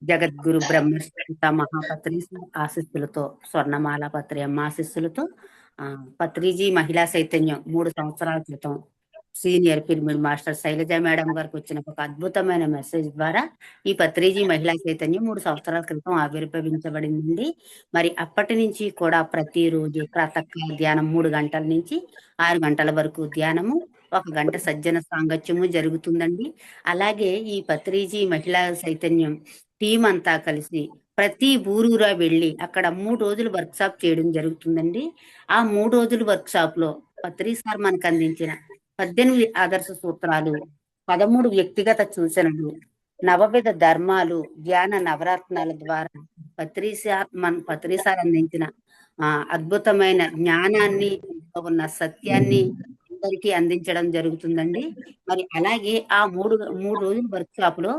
జగద్గురు బ్రహ్మర్షి మహాపత్రి ఆశీస్సులతో, స్వర్ణమాల పత్రి అమ్మ ఆశీస్సులతో పత్రిజీ మహిళా చైతన్యం 3 సంవత్సరాల క్రితం senior pyramid master Shailaja madam గారికి వచ్చిన ఒక అద్భుతమైన మెసేజ్ ద్వారా ఈ పత్రిజీ మహిళా చైతన్యం 3 సంవత్సరాల క్రితం ఆవిర్భవించబడింది. మరి అప్పటి నుంచి కూడా ప్రతిరోజు ప్రాతకాల ధ్యానం 3 గంటల నుంచి 6 గంటల వరకు ధ్యానము, 1 గంట సజ్జన సాంగత్యము జరుగుతుందండి. అలాగే ఈ పత్రిజీ మహిళా చైతన్యం టీం అంతా కలిసి ప్రతి ఊరూరా వెళ్ళి అక్కడ 3 రోజులు వర్క్ షాప్ చేయడం జరుగుతుందండి. ఆ 3 రోజుల వర్క్ షాప్ లో పత్రి సార్ మనకు అందించిన 18 ఆదర్శ సూత్రాలు, 13 వ్యక్తిగత సూచనలు, నవవిధ ధర్మాలు, ధ్యాన నవరత్నాల ద్వారా పత్రి సార్ అందించిన అద్భుతమైన జ్ఞానాన్ని, ఉన్న సత్యాన్ని అందరికీ అందించడం జరుగుతుందండి. మరి అలాగే ఆ మూడు రోజుల వర్క్ షాప్ లో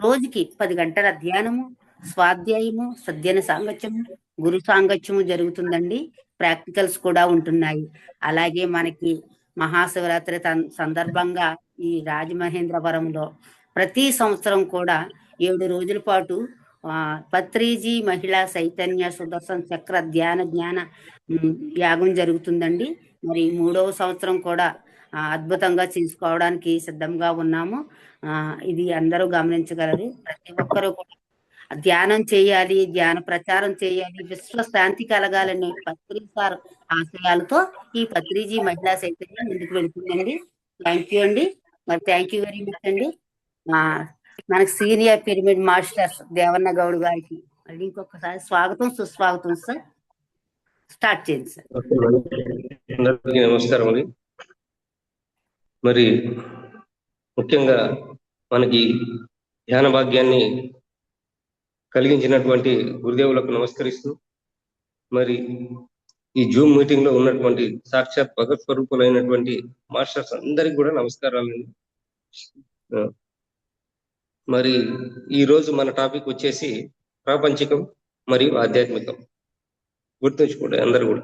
రోజుకి 10 గంటల ధ్యానము, స్వాధ్యాయము, సద్యన సాంగత్యము, గురు సాంగత్యము జరుగుతుందండి. ప్రాక్టికల్స్ కూడా ఉంటున్నాయి. అలాగే మనకి మహాశివరాత్రి సందర్భంగా ఈ రాజమహేంద్రవరంలో ప్రతి సంవత్సరం కూడా 7 రోజుల పాటు పత్రిజీ మహిళా చైతన్య సుదర్శన చక్ర జ్ఞాన యాగం జరుగుతుందండి. మరి 3వ సంవత్సరం కూడా అద్భుతంగా చేసుకోవడానికి సిద్ధంగా ఉన్నాము. ఇది అందరూ గమనించగలరు. ప్రతి ఒక్కరూ కూడా ధ్యానం చేయాలి, ధ్యాన ప్రచారం చేయాలి, విశ్వశాంతి కలగాలని పత్రి సార్ ఆశయాలతో ఈ పత్రిజీ మహిళా చైతన్యం ముందుకు వెళ్తుందండి. థ్యాంక్ యూ అండి. మరి థ్యాంక్ యూ వెరీ మచ్ అండి. మనకు senior pyramid masters Devanna Goud గారికి మళ్ళీ ఇంకొకసారి స్వాగతం, సుస్వాగతం సార్. స్టార్ట్ చేయండి సార్. అందరికీ నమస్కారం అండి. మరి ముఖ్యంగా మనకి ధ్యాన భాగ్యాన్ని కలిగించినటువంటి గురుదేవులకు నమస్కరిస్తూ, మరి ఈ జూమ్ మీటింగ్ లో ఉన్నటువంటి సాక్షాత్ భగవత్ స్వరూపులైనటువంటి మాస్టర్స్ అందరికి కూడా నమస్కారాలండి. మరి ఈ రోజు మన టాపిక్ వచ్చేసి ప్రాపంచికం మరియు ఆధ్యాత్మికం. గుర్తుంచుకోండి అందరు కూడా,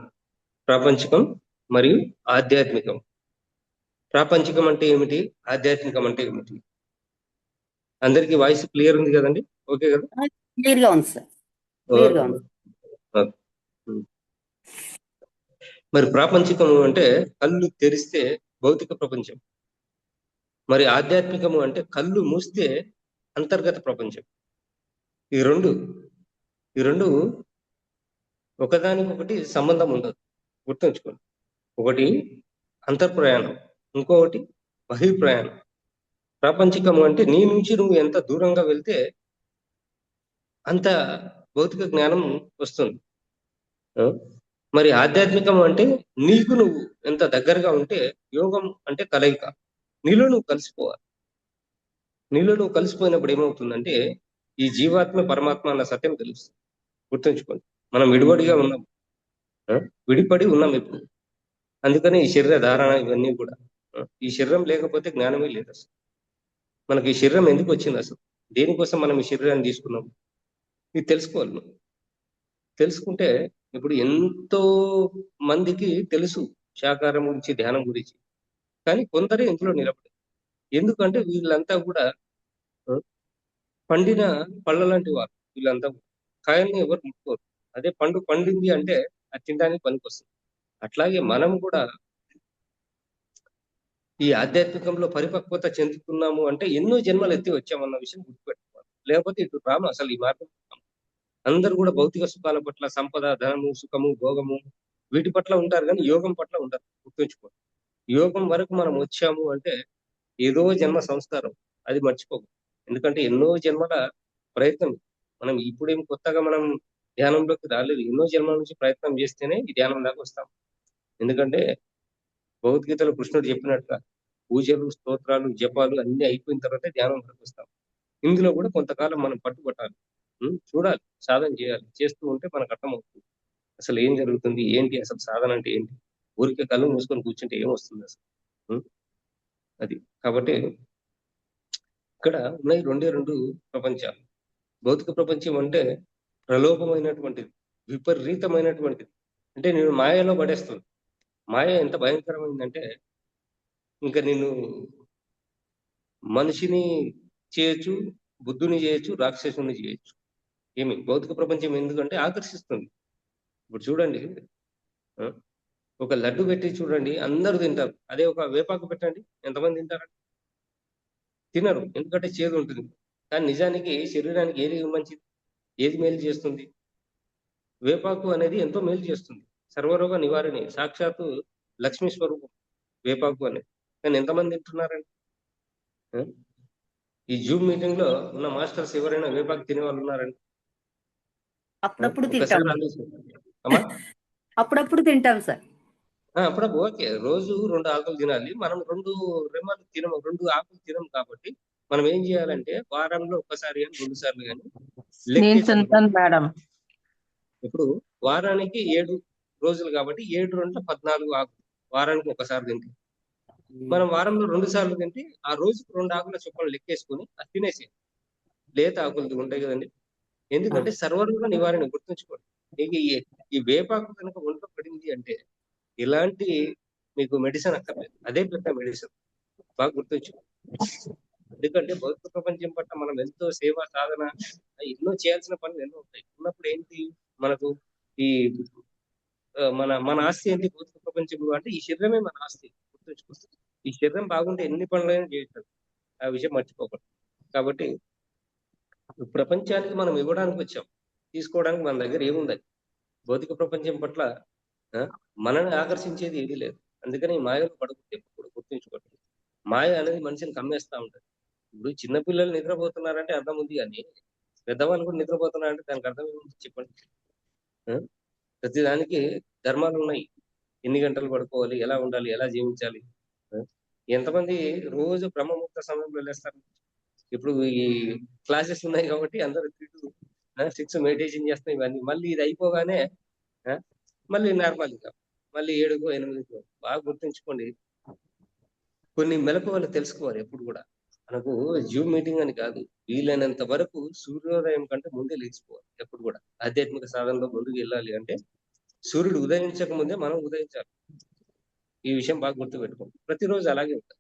ప్రాపంచికం మరియు ఆధ్యాత్మికం. ప్రాపంచికం అంటే ఏమిటి, ఆధ్యాత్మికం అంటే ఏమిటి? అందరికి వాయిస్ క్లియర్ ఉంది కదండి? ఓకే కదా? క్లియర్ గా ఉంది సార్. క్లియర్ గా ఉంది. మరి ప్రాపంచికము అంటే కళ్ళు తెరిస్తే భౌతిక ప్రపంచం, మరి ఆధ్యాత్మికము అంటే కళ్ళు మూస్తే అంతర్గత ప్రపంచం. ఈ రెండు ఒకదానికొకటి సంబంధం ఉండదు, గుర్తుంచుకోండి. ఒకటి అంతర్ప్రయాణం, ఇంకొకటి బహిర్ప్రయాణం. ప్రాపంచికము అంటే నీ నుంచి నువ్వు ఎంత దూరంగా వెళ్తే అంత భౌతిక జ్ఞానం వస్తుంది. మరి ఆధ్యాత్మికం అంటే నీకు నువ్వు ఎంత దగ్గరగా ఉంటే, యోగం అంటే కలయిక, నీలో నువ్వు కలిసిపోవాలి. నీలో నువ్వు కలిసిపోయినప్పుడు ఏమవుతుందంటే ఈ జీవాత్మ పరమాత్మ అన్న సత్యం తెలుస్తుంది. గుర్తుంచుకోండి, మనం విడిపడి ఉన్నాం ఇప్పుడు. అందుకని ఈ శరీర ధారణ ఇవన్నీ కూడా, ఈ శరీరం లేకపోతే జ్ఞానమే లేదు అసలు. మనకి ఈ శరీరం ఎందుకు వచ్చింది అసలు, దేనికోసం మనం ఈ శరీరాన్ని తీసుకున్నాం, ఇది తెలుసుకోవాలి. నువ్వు తెలుసుకుంటే, ఇప్పుడు ఎంతో మందికి తెలుసు శాకారం గురించి, ధ్యానం గురించి, కానీ కొందరే ఇంట్లో నిలబడి. ఎందుకంటే వీళ్ళంతా కూడా పండిన పళ్ళ లాంటి వారు. వీళ్ళంతా కాయల్ని ఎవరు ముట్టుకోరు. అదే పండు పండింది అంటే అది తినడానికి పనికి వస్తుంది. అట్లాగే మనం కూడా ఈ ఆధ్యాత్మికంలో పరిపక్వత చెందుతున్నాము అంటే ఎన్నో జన్మలు ఎత్తి వచ్చామన్న విషయం గుర్తుపెట్టుకోవాలి. లేకపోతే ఇటు రాము అసలు ఈ మార్గం. అందరూ కూడా భౌతిక సుఖాల పట్ల, సంపద, ధనము, సుఖము, భోగము వీటి పట్ల ఉంటారు, కానీ యోగం పట్ల ఉండరు. గుర్తుంచుకోండి, యోగం వరకు మనం వచ్చాము అంటే ఏదో జన్మ సంస్కారం, అది మర్చిపోకు. ఎందుకంటే ఎన్నో జన్మల ప్రయత్నం. మనం ఇప్పుడేం కొత్తగా మనం ధ్యానంలోకి రాలేదు, ఎన్నో జన్మల నుంచి ప్రయత్నం చేస్తేనే ఈ ధ్యానం దాకా వస్తాం. ఎందుకంటే భగవద్గీతలో కృష్ణుడు చెప్పినట్టుగా పూజలు, స్తోత్రాలు, జపాలు అన్ని అయిపోయిన తర్వాత ధ్యానం వరకు వస్తాం. ఇందులో కూడా కొంతకాలం మనం పట్టుబట్టాలి, చూడాలి, సాధన చేయాలి. చేస్తూ ఉంటే మనకు అర్థమవుతుంది అసలు ఏం జరుగుతుంది, ఏంటి అసలు సాధన అంటే ఏంటి. ఊరికే కళ్ళు మూసుకొని కూర్చుంటే ఏమొస్తుంది అసలు? అది కాబట్టి ఇక్కడ ఉన్నాయి రెండు ప్రపంచాలు. భౌతిక ప్రపంచం అంటే ప్రలోభమైనటువంటిది, విపరీతమైనటువంటిది. అంటే నేను మాయలో పడేస్తుంది. మాయ ఎంత భయంకరమైందంటే ఇంకా నేను మనిషిని చేయొచ్చు, బుద్ధుని చేయొచ్చు, రాక్షసుని చేయొచ్చు. ఏమి భౌతిక ప్రపంచం ఎందుకంటే ఆకర్షిస్తుంది. ఇప్పుడు చూడండి, ఆ, ఒక లడ్డు పెట్టి చూడండి, అందరూ తింటారు. అదే ఒక వేపాకు పెట్టండి, ఎంతమంది తింటారు? తినరు, ఎందుకంటే చేదు ఉంటుంది. కానీ నిజానికి శరీరానికి ఏది మంచిది, ఏది మేలు చేస్తుంది? వేపాకు అనేది ఎంతో మేలు చేస్తుంది. సర్వరోగ నివారణి, సాక్షాత్తు లక్ష్మీ స్వరూపం వేపాకు అనేది. కానీ ఎంతమంది తింటున్నారండి? ఆ? ఈ జూమ్ మీటింగ్ లో ఉన్న మాస్టర్స్ ఎవరైనా వేపాకు తినే వాళ్ళు ఉన్నారండి? అప్పుడప్పుడు తింటాం. ఒకసారి ఆలోచించండి. అమ్మా, అప్పుడప్పుడు తింటాం సార్. అప్పుడప్పుడు ఓకే, రోజు 2 ఆకులు తినాలి. మనం 2 రెమ్మలు తినము, 2 ఆకులు తినము కాబట్టి మనం ఏం చేయాలంటే వారంలో ఒకసారి కానీ 2 సార్లు కానీ నేను లెక్కేసి తింటాను మేడం. ఇప్పుడు వారానికి 7 రోజులు కాబట్టి 7 2 14 ఆకులు వారానికి ఒకసారి తింటే, మనం వారంలో 2 సార్లు తింటే ఆ రోజుకు 2 ఆకుల చొప్పున లెక్కేసుకొని అది తినేసి లేత ఆకులు ఉంటాయి కదండి. ఎందుకంటే సర్వరోగ నివారణ గుర్తుంచుకోండి. మీకు ఈ వేపాకు కనుక ఒంట్లో పడింది అంటే ఇలాంటి మీకు మెడిసిన్ అక్కర్లేదు, అదే పెద్ద మెడిసిన్. బాగా గుర్తుంచుకోండి. ఎందుకంటే భౌతిక ప్రపంచం పట్ల మనం ఎంతో సేవా సాధన ఎన్నో చేయాల్సిన పనులు ఎన్నో ఉంటాయి. ఉన్నప్పుడు ఏంటి మనకు ఈ మన మన ఆస్తి ఏంటి భౌతిక ప్రపంచంలో అంటే ఈ శరీరమే మన ఆస్తి. గుర్తుంచుకోండి, ఈ శరీరం బాగుంటే ఎన్ని పనులైనా చేయొచ్చు, ఆ విషయం మర్చిపోకూడదు. కాబట్టి ప్రపంచానికి మనం ఇవ్వడానికి వచ్చాం, తీసుకోవడానికి మన దగ్గర ఏముంది? భౌతిక ప్రపంచం పట్ల మనల్ని ఆకర్షించేది ఏది లేదు. అందుకని ఈ మాయలో పడకూడదు ఎప్పుడు. గుర్తుంచుకోండి, మాయ అనేది మనిషిని కమ్మేస్తా ఉంటది. ఇప్పుడు చిన్నపిల్లలు నిద్రపోతున్నారంటే అర్థం ఉంది, కానీ పెద్దవాళ్ళు కూడా నిద్రపోతున్నారంటే దానికి అర్థం ఏముంది చెప్పండి? ప్రతిదానికి ధర్మాలు ఉన్నాయి. ఎన్ని గంటలు పడుకోవాలి, ఎలా ఉండాలి, ఎలా జీవించాలి. ఎంతమంది రోజు బ్రహ్మముహూర్త సమయంలో లేస్తారు? ఇప్పుడు ఈ క్లాసెస్ ఉన్నాయి కాబట్టి అందరూ 3 to 6 మెడిటేషన్ చేస్తాం. ఇవన్నీ మళ్ళీ ఇది అయిపోగానే మళ్ళీ నార్మల్ గా మళ్ళీ 7కో 8కో. బాగా గుర్తుంచుకోండి, కొన్ని మెలకువలు తెలుసుకోవాలి ఎప్పుడు కూడా. మనకు జూమ్ మీటింగ్ అని కాదు, వీలైనంత వరకు సూర్యోదయం కంటే ముందే లేచిపోవాలి. ఎప్పుడు కూడా ఆధ్యాత్మిక సాధనలో ముందుకు వెళ్ళాలి అంటే సూర్యుడు ఉదయించక ముందే మనం ఉదయించాలి. ఈ విషయం బాగా గుర్తుపెట్టుకోండి. ప్రతిరోజు అలాగే ఉంటుంది.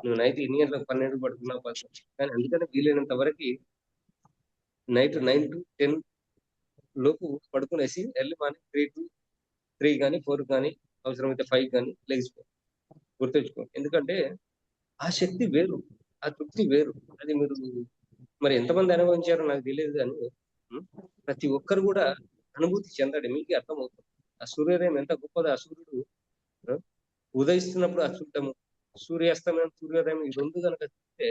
నువ్వు నైట్ ఎన్ని గంటలకు 12 పడుకున్నావు 10, కానీ అందుకని వీలైనంత వరకు నైట్ 9 to 10 లోపు పడుకునేసి ఎర్లీ మార్నింగ్ 3 to 3 కానీ 4 కానీ అవసరమైతే 5 కానీ లేచిపో. గుర్తుంచుకో, ఎందుకంటే ఆ శక్తి వేరు, ఆ తృప్తి వేరు. అది మీరు మరి ఎంతమంది అనుభవించారో నాకు తెలియదు, కానీ ప్రతి ఒక్కరు కూడా అనుభూతి చెందడం మీకు అర్థమవుతుంది. ఆ సూర్యోదయం ఎంత గొప్పదో, ఆ సూర్యుడు ఉదయిస్తున్నప్పుడు ఆ చూడటము, సూర్యాస్తమయం సూర్యోదయం ఈ 2 కనుక చూస్తే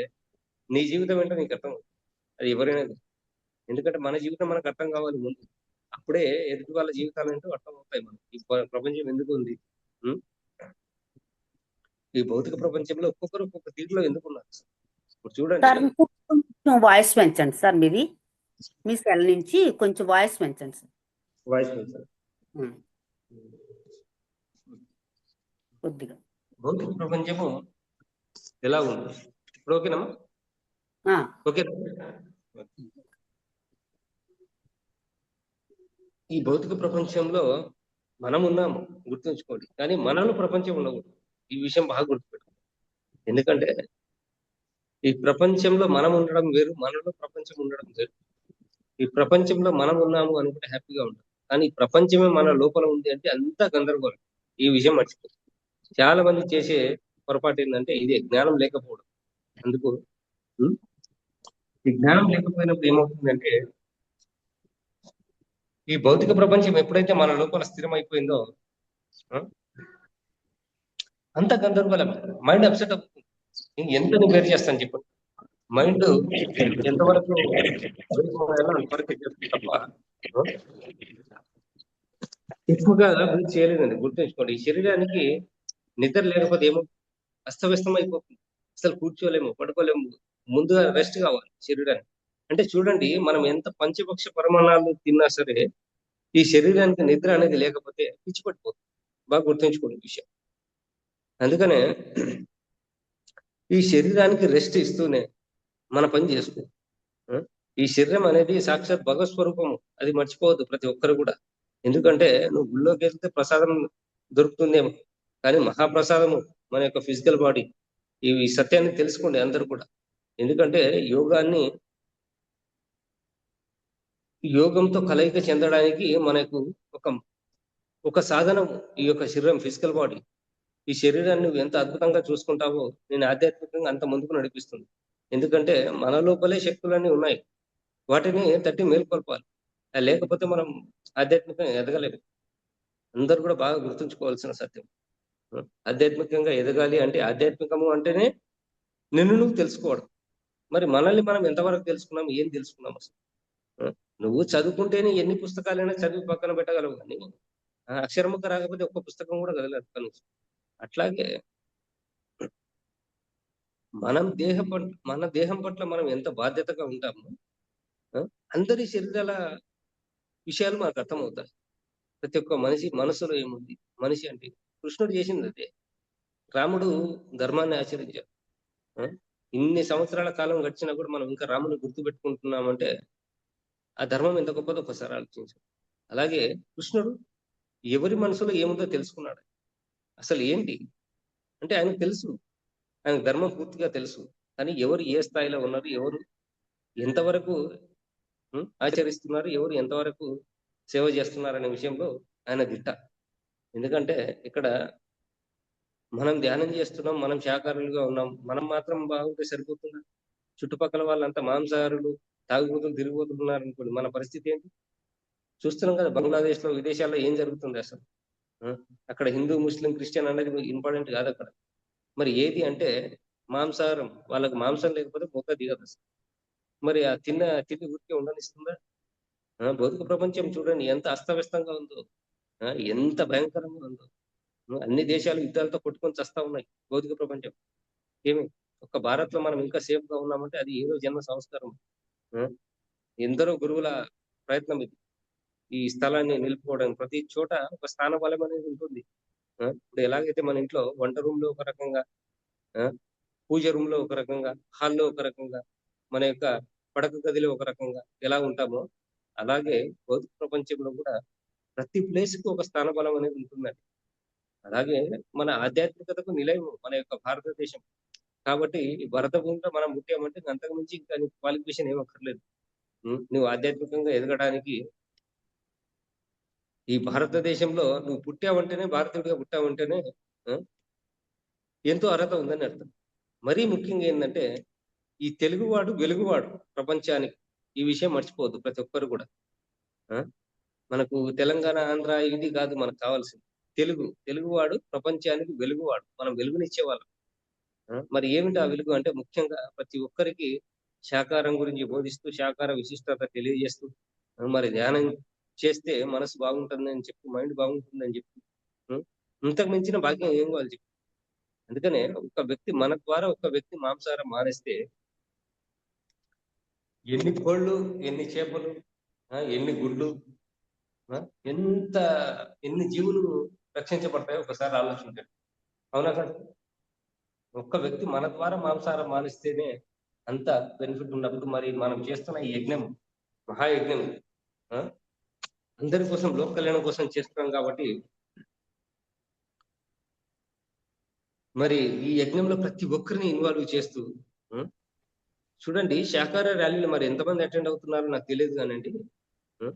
నీ జీవితం ఏంటో నీకు అర్థమవుతుంది. అది ఎవరైనా, ఎందుకంటే మన జీవితం మనకు అర్థం కావాలి ముందు, అప్పుడే ఎదుటి వాళ్ళ జీవితాలు ఏంటో అర్థం అవుతాయి మనకి. ఈ ప్రపంచం ఎందుకు ఉంది, ఈ భౌతిక ప్రపంచంలో ఒక్కొక్కరు ఒక్కొక్క తీరులో ఎందుకు ఉన్నారు. ఇప్పుడు చూడండి, కొంచెం వాయిస్ పెంచండి సార్. మీది మీ సెల్ నుంచి కొంచెం వాయిస్ పెంచండి సార్. వాయిస్ పెంచండి కొద్దిగా. భౌతిక ప్రపంచము ఎలా ఉంది ఇప్పుడు? ఓకేనమ్మా? ఓకే. ఈ భౌతిక ప్రపంచంలో మనం ఉన్నాము, గుర్తుంచుకోండి, కానీ మనలో ప్రపంచం ఉండకూడదు. ఈ విషయం బాగా గుర్తుపెట్టుకోండి. ఎందుకంటే ఈ ప్రపంచంలో మనం ఉండడం వేరు, మనలో ప్రపంచం ఉండడం వేరు. ఈ ప్రపంచంలో మనం ఉన్నాము అనుకుంటే హ్యాపీగా ఉంటాం, కానీ ఈ ప్రపంచమే మన లోపల ఉంది అంటే అంతా గందరగోళం. ఈ విషయం మర్చిపోతుంది. చాలా మంది చేసే పొరపాటు ఏంటంటే ఇదే, జ్ఞానం లేకపోవడం. అందుకు ఈ జ్ఞానం లేకపోయినప్పుడు ఏమవుతుందంటే ఈ భౌతిక ప్రపంచం ఎప్పుడైతే మన లోపల స్థిరమైపోయిందో అంత గందరగోళం, మైండ్ అప్సెట్ అవుతుంది. ఎంత నేను వేరు చేస్తాను చెప్పండి? మైండ్ ఎంతవరకు తప్ప ఎక్కువగా అభివృద్ధి చేయలేదండి. గుర్తుంచుకోండి, ఈ శరీరానికి నిద్ర లేకపోతే ఏమో అస్తవ్యస్తం అయిపోతుంది. అసలు కూర్చోలేము, పడుకోలేము. ముందుగా రెస్ట్ కావాలి శరీరానికి. అంటే చూడండి, మనం ఎంత పంచపక్ష పరిమాణాలు తిన్నా సరే ఈ శరీరానికి నిద్ర అనేది లేకపోతే పిచ్చి పడిపోతుంది. బాగా గుర్తుంచుకోండి విషయం. అందుకనే ఈ శరీరానికి రెస్ట్ ఇస్తూనే మన పని చేసుకో. ఈ శరీరం అనేది సాక్షాత్ భగవత్ స్వరూపము, అది మర్చిపోవద్దు ప్రతి ఒక్కరు కూడా. ఎందుకంటే నువ్వు గుళ్ళోకి వెళ్తే ప్రసాదం దొరుకుతుందేమో, కానీ మహాప్రసాదము మన యొక్క ఫిజికల్ బాడీ. ఈ సత్యాన్ని తెలుసుకోండి అందరూ కూడా. ఎందుకంటే యోగాన్ని యోగంతో కలయిక చెందడానికి మనకు ఒక ఒక సాధనం ఈ యొక్క శరీరం, ఫిజికల్ బాడీ. ఈ శరీరాన్ని నువ్వు ఎంత అద్భుతంగా చూసుకుంటావో నేను ఆధ్యాత్మికంగా అంత ముందుకు నడిపిస్తుంది. ఎందుకంటే మన లోపలే శక్తులన్నీ ఉన్నాయి. వాటిని తట్టి మేల్కొల్పాలి. లేకపోతే మనం ఆధ్యాత్మికంగా ఎదగలేము. అందరూ కూడా బాగా గుర్తుంచుకోవాల్సిన సత్యం. ఆధ్యాత్మికంగా ఎదగాలి అంటే ఆధ్యాత్మికము అంటేనే నిన్ను నువ్వు తెలుసుకోవడం. మరి మనల్ని మనం ఎంతవరకు తెలుసుకున్నాం? ఏం తెలుసుకున్నాం అసలు? ఆ! నువ్వు చదువుకుంటేనే ఎన్ని పుస్తకాలైనా చదివి పక్కన పెట్టగలవు గానీ, అక్షరముక్క రాకపోతే ఒక్క పుస్తకం కూడా కదలదు కనీసం. అట్లాగే మన దేహం పట్ల మనం ఎంత బాధ్యతగా ఉంటామో, ఆ! అందరి శరీరాల విషయాలు మనకు అర్థమవుతాయి. ప్రతి ఒక్క మనిషి మనసులో ఏముంది? మనిషి అంటే కృష్ణుడు చేసింది అదే. రాముడు ధర్మాన్ని ఆచరించాడు. ఆ! ఇన్ని సంవత్సరాల కాలం గడిచినా కూడా మనం ఇంకా రాముని గుర్తుపెట్టుకుంటున్నామంటే, ఆ ధర్మం ఎంత గొప్పదో ఒకసారి ఆలోచించండి. అలాగే కృష్ణుడు ఎవరి మనసులో ఏముందో తెలుసుకున్నాడు. అసలు ఏంటి? అంటే ఆయనకు తెలుసు. ఆయనకు ధర్మం పూర్తిగా తెలుసు. కానీ ఎవరు ఏ స్థాయిలో ఉన్నారు? ఎవరు ఎంతవరకు ఆచరిస్తున్నారు? ఎవరు ఎంతవరకు సేవ చేస్తున్నారనే విషయంలో ఆయన దిట్ట. ఎందుకంటే ఇక్కడ మనం ధ్యానం చేస్తున్నాం. మనం శాకాహారులుగా ఉన్నాం. మనం మాత్రం బాగుంటే సరిపోతుందా? చుట్టుపక్కల వాళ్ళంతా మాంసాహారులు, తాగుబోతులు, తిరిగిపోతున్నారనుకోండి. మన పరిస్థితి ఏంటి? చూస్తున్నాం కదా! బంగ్లాదేశ్‌లో, విదేశాల్లో ఏం జరుగుతుంది అసలు? ఆ! అక్కడ హిందూ, ముస్లిం, క్రిస్టియన్ అనేది ఇంపార్టెంట్ కాదక్కడ. మరి ఏది అంటే మాంసాహారం. వాళ్ళకి మాంసం లేకపోతే ముద్ద దిగదసలు. మరి ఆ తిండి ఊరికే ఉండనిస్తుందా? భౌతిక ప్రపంచం చూడండి ఎంత అస్తవ్యస్తంగా ఉందో. ఎంత భయంకరంగా ఉందో. అన్ని దేశాలు యుద్ధాలతో కొట్టుకొని చస్తా ఉన్నాయి. భౌతిక ప్రపంచం. ఏమి ఒక్క భారత్‌లో మనం ఇంకా సేఫ్‌గా ఉన్నామంటే అది ఏదో జన్మ సంస్కారం. ఆ! ఎందరో గురువుల ప్రయత్నం ఇది. ఈ స్థలాన్ని నిలుపుకోవడానికి ప్రతి చోట ఒక స్థానబలం అనేది ఉంటుంది. ఇప్పుడు ఎలాగైతే మన ఇంట్లో వంట రూమ్‌లో ఒక రకంగా, ఆ! పూజ రూమ్‌లో ఒక రకంగా, హాల్‌లో ఒక రకంగా, మన యొక్క పడక గదిలో ఒక రకంగా ఎలా ఉంటామో, అలాగే భౌతిక ప్రపంచంలో కూడా ప్రతి ప్లేస్‌కి ఒక స్థానబలం అనేది ఉంటుందండి. అలాగే మన ఆధ్యాత్మికతకు నిలయము మన యొక్క భారతదేశం. కాబట్టి ఈ భరత భూమిలో మనం పుట్టామంటే అంతకు మించి ఇంకా నీకు క్వాలిఫికేషన్ ఏమి అక్కర్లేదు. నువ్వు ఆధ్యాత్మికంగా ఎదగడానికి ఈ భారతదేశంలో నువ్వు పుట్టావంటేనే భారతీయుడిగా పుట్టావంటేనే ఆ! ఎంతో అర్హత ఉందని అర్థం. మరీ ముఖ్యంగా ఏందంటే ఈ తెలుగువాడు వెలుగువాడు ప్రపంచానికి. ఈ విషయం మర్చిపోవద్దు ప్రతి ఒక్కరు కూడా. ఆ! మనకు తెలంగాణ, ఆంధ్ర ఇది కాదు మనకు కావాల్సింది. తెలుగువాడు ప్రపంచానికి వెలుగువాడు. మనం వెలుగునిచ్చేవాళ్ళం. మరి ఏమిటి ఆ వెలుగు అంటే ముఖ్యంగా ప్రతి ఒక్కరికి శాకాహారం గురించి బోధిస్తూ, శాకాహార విశిష్టత తెలియజేస్తూ, మరి ధ్యానం చేస్తే మనసు బాగుంటుందని చెప్పి, మైండ్ బాగుంటుందని చెప్పి, హ్మ్. ఇంతకు మించిన భాగ్యం ఏం కావాలి చెప్పు. అందుకనే మన ద్వారా ఒక వ్యక్తి మాంసాహారం మానేస్తే ఎన్ని కోళ్ళు, ఎన్ని చేపలు, ఎన్ని గుడ్లు, ఆ! ఎంత ఎన్ని జీవులు రక్షించబడతాయో ఒకసారి ఆలోచించండి. అవునా కాదా? ఒక్క వ్యక్తి మన ద్వారా మాంసాహారం మానేస్తేనే అంత బెనిఫిట్ ఉన్నప్పుడు మరి మనం చేస్తున్న ఈ యజ్ఞం మహాయజ్ఞం, ఆ! అందరి కోసం లోక కళ్యాణం కోసం చేస్తున్నాం కాబట్టి మరి ఈ యజ్ఞంలో ప్రతి ఒక్కరిని ఇన్వాల్వ్ చేస్తూ, హ్మ్. చూడండి శాకాహార ర్యాలీలో మరి ఎంతమంది అటెండ్ అవుతున్నారో నాకు తెలియదు గానండి. హ్మ్.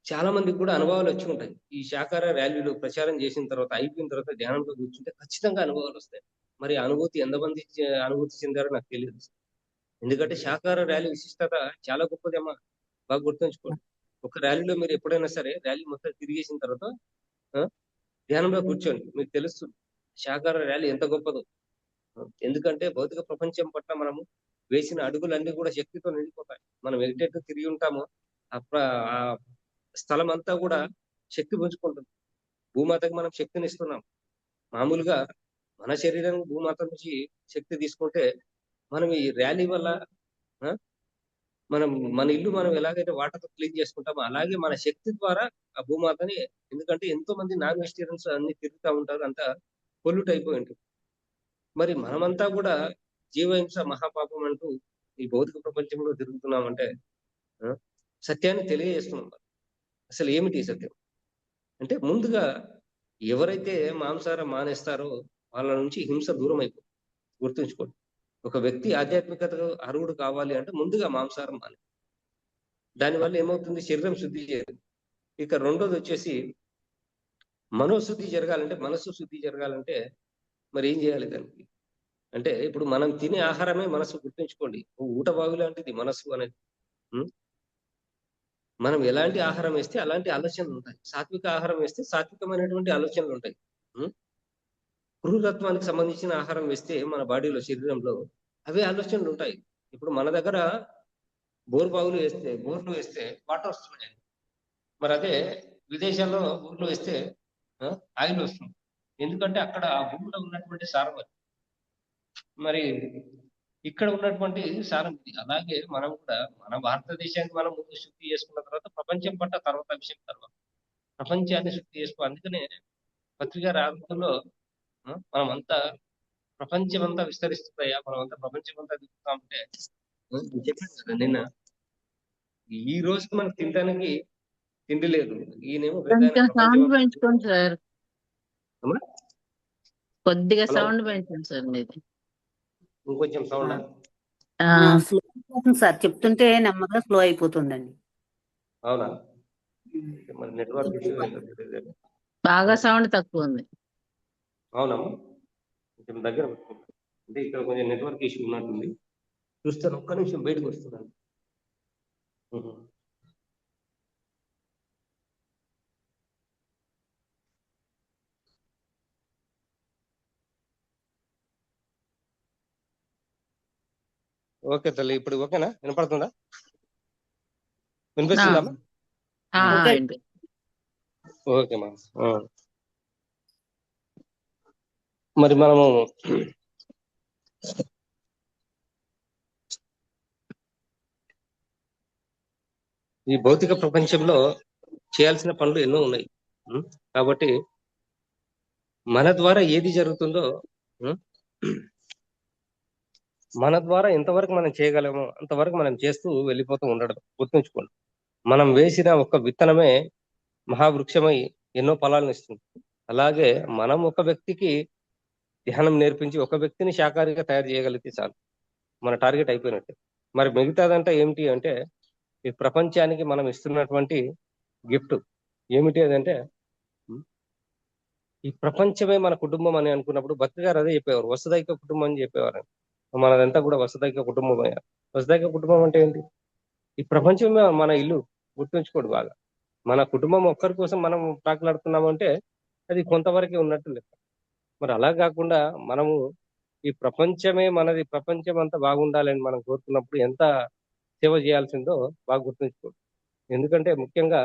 చాలా మందికి కూడా అనుభవాలు వచ్చి ఉంటాయి. ఈ శాకాహార ర్యాలీలు ప్రచారం చేసిన తర్వాత, అయిపోయిన తర్వాత ధ్యానంలో కూర్చుంటే ఖచ్చితంగా అనుభవాలొస్తాయి. మరి ఆ అనుభూతి ఎంతమంది అనుభూతి చెందారో నాకు తెలీదు. ఎందుకంటే శాకాహార ర్యాలీ విశిష్టత చాలా గొప్పదమ్మా. బాగా గుర్తుంచుకోండి. ఒక ర్యాలీలో మీరు ఎప్పుడైనా సరే ర్యాలీ మొత్తం తిరిగేసిన తర్వాత ఆ! ధ్యానంలో కూర్చోండి. మీకు తెలుస్తుంది. శాకాహార ర్యాలీ ఎంత గొప్పదో. ఎందుకంటే భౌతిక ప్రపంచం పట్ల మనము వేసిన అడుగులన్నీ కూడా శక్తితో నిండిపోతాయి. మనం ఎటెటు తిరిగి ఉంటామో ఆ స్థలమంతా కూడా శక్తి పుంజుకుంటుంది. భూమాతకి మనం శక్తినిస్తున్నాం. మామూలుగా మన శరీరం భూమాత నుంచి శక్తి తీసుకుంటే, మనం ఈ ర్యాలీ వల్ల ఆ! మనం మన ఇల్లు మనం ఎలాగైతే వాటర్‌తో క్లీన్ చేసుకుంటామో, అలాగే మన శక్తి ద్వారా ఆ భూమాతని, ఎందుకంటే ఎంతో మంది నాన్ వెజిటేరియన్స్ అన్ని తిరుగుతా ఉంటారు. అంతా పొల్యూట్ అయిపోయి ఉంటుంది. మరి మనమంతా కూడా జీవహింస మహాపాపం అంటూ ఈ భౌతిక ప్రపంచంలో తిరుగుతున్నామంటే ఆ! సత్యాన్ని తెలియజేస్తున్నాం. అసలు ఏమిటి ఈ సత్యం? అంటే ముందుగా ఎవరైతే మాంసాహారం మానేస్తారో వాళ్ళ నుంచి హింస దూరం అయిపోతుంది. గుర్తుంచుకోండి. ఒక వ్యక్తి ఆధ్యాత్మికతకు అర్హుడు కావాలి అంటే ముందుగా మాంసాహారం మానేయాలి. దానివల్ల ఏమవుతుంది, శరీరం శుద్ధి చేయదు. ఇక రెండోది వచ్చేసి మనోశుద్ధి జరగాలంటే, మనసు శుద్ధి జరగాలంటే మరి ఏం చేయాలి దానికి అంటే, ఇప్పుడు మనం తినే ఆహారమే మనసు, గుర్తుంచుకోండి. ఊట బాగు లాంటిది మనసు అనేది. ఉం? మనం ఎలాంటి ఆహారం వేస్తే అలాంటి ఆలోచనలు ఉంటాయి. సాత్విక ఆహారం వేస్తే సాత్వికమైనటువంటి ఆలోచనలు ఉంటాయి. ఉం? క్రూరత్వానికి సంబంధించిన ఆహారం వేస్తే మన బాడీలో, శరీరంలో అవే ఆలోచనలు ఉంటాయి. ఇప్పుడు మన దగ్గర బోర్లు వేస్తే వాటర్ వస్తున్నాయి. మరి అదే విదేశాల్లో బోర్లు వేస్తే ఆయిల్ వస్తుంది. ఎందుకంటే అక్కడ ఆ భూమిలో ఉన్నటువంటి సారం అది. మరి ఇక్కడ ఉన్నటువంటి సారం ఇది. అలాగే మనం కూడా మన భారతదేశాన్ని మనం ముందు శుద్ధి చేసుకున్న తర్వాత ప్రపంచం పట్ల తర్వాత విషయం తర్వాత ప్రపంచాన్ని శుద్ధి చేసుకో. అందుకనే పత్రికా రాజుల్లో మనం అంతా ప్రపంచం అంతా విస్తరిస్తుందయ్యా, మనం అంతా ప్రపంచం అంతా దిగుతామంటే చెప్పాను కదా నిన్న, ఈ రోజుకి మనకు తినడానికి తిండి లేదు. ఈయనేమో కొంచెం ప్రపంచం సౌండ్ పెంచుకోండి సార్, అమ్మా? కొద్దిగా హలో, సౌండ్ పెంచండి సార్ మీది. ఇంకొంచెం సౌండ్ స్లో అయిపోతుంది సార్, చెప్తుంటే నెమ్మదిగా స్లో అయిపోతుందండి. అవునా? మరి నెట్వర్క్ ఇష్యూ బాగా సౌండ్ తక్కువ ఉంది. అవునమ్మా, కొంచెం దగ్గర పెట్టుకుంటా. అంటే ఇక్కడ కొంచెం నెట్వర్క్ ఇష్యూ ఉన్నట్టుంది. చూస్తాను, ఒక్క నిమిషం బయటకు వస్తున్నాను. ఓకే తల్లి, ఇప్పుడు ఓకేనా? వినపడుతుందా? వినిపిస్తుందమ్మా? ఓకే మా. మరి మనము ఈ భౌతిక ప్రపంచంలో చేయాల్సిన పనులు ఎన్నో ఉన్నాయి. కాబట్టి మన ద్వారా ఏది జరుగుతుందో, మన ద్వారా ఎంతవరకు మనం చేయగలమో అంతవరకు మనం చేస్తూ వెళ్ళిపోతూ ఉండడం. గుర్తుంచుకోండి, మనం వేసిన ఒక విత్తనమే మహావృక్షమై ఎన్నో ఫలాలను ఇస్తుంది. అలాగే మనం ఒక వ్యక్తికి ధ్యానం నేర్పించి ఒక వ్యక్తిని శాకాహారిగా తయారు చేయగలిగితే చాలు, మన టార్గెట్ అయిపోయినట్టే. మరి మిగతాదంతా ఏమిటి అంటే, ఈ ప్రపంచానికి మనం ఇస్తున్నటువంటి గిఫ్ట్ ఏమిటి అదంటే, ఈ ప్రపంచమే మన కుటుంబం అని అనుకున్నప్పుడు భక్తి గారు అదే చెప్పేవారు, వసుదైక కుటుంబం అని చెప్పేవారు. మనదంతా కూడా వసుదైక కుటుంబం. వసుదైక కుటుంబం అంటే ఏంటి? ఈ ప్రపంచమే మన ఇల్లు. గుర్తుంచుకోండి బాగా. మన కుటుంబం ఒక్కరి కోసం మనం ప్రాకులాడుతున్నామంటే అది కొంతవరకే ఉన్నట్టు లెక్క. మరి అలా కాకుండా మనము ఈ ప్రపంచమే మనది, ప్రపంచం అంతా బాగుండాలని మనం కోరుకున్నప్పుడు ఎంత సేవ చేయాల్సిందో బాగా గుర్తుంచుకోండి. ఎందుకంటే ముఖ్యంగా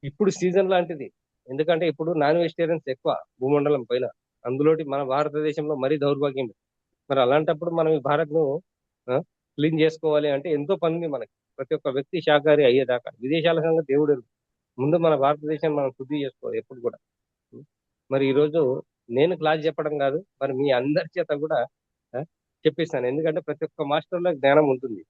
ఇప్పుడు సీజన్ లాంటిది. ఎందుకంటే ఇప్పుడు నాన్ వెజిటేరియన్స్ ఎక్కువ భూమండలం పైన, అందులోటి మన భారతదేశంలో మరీ దౌర్భాగ్యం. మరి అలాంటప్పుడు మనం ఈ భారత్ను క్లీన్ చేసుకోవాలి అంటే ఎంతో పని మనకి. ప్రతి ఒక్క వ్యక్తి శాకాహారి అయ్యేదాకా. విదేశాల సంగతి దేవుడు, ముందు మన భారతదేశాన్ని మనం శుద్ధి చేసుకోవాలి ఎప్పుడు కూడా. మరి ఈరోజు నేను క్లాస్ చెప్పడం కాదు, మరి మీ అందరి చేత కూడా చెప్పిస్తాను. ఎందుకంటే ప్రతి ఒక్క మాస్టర్లో జ్ఞానం ఉంటుంది.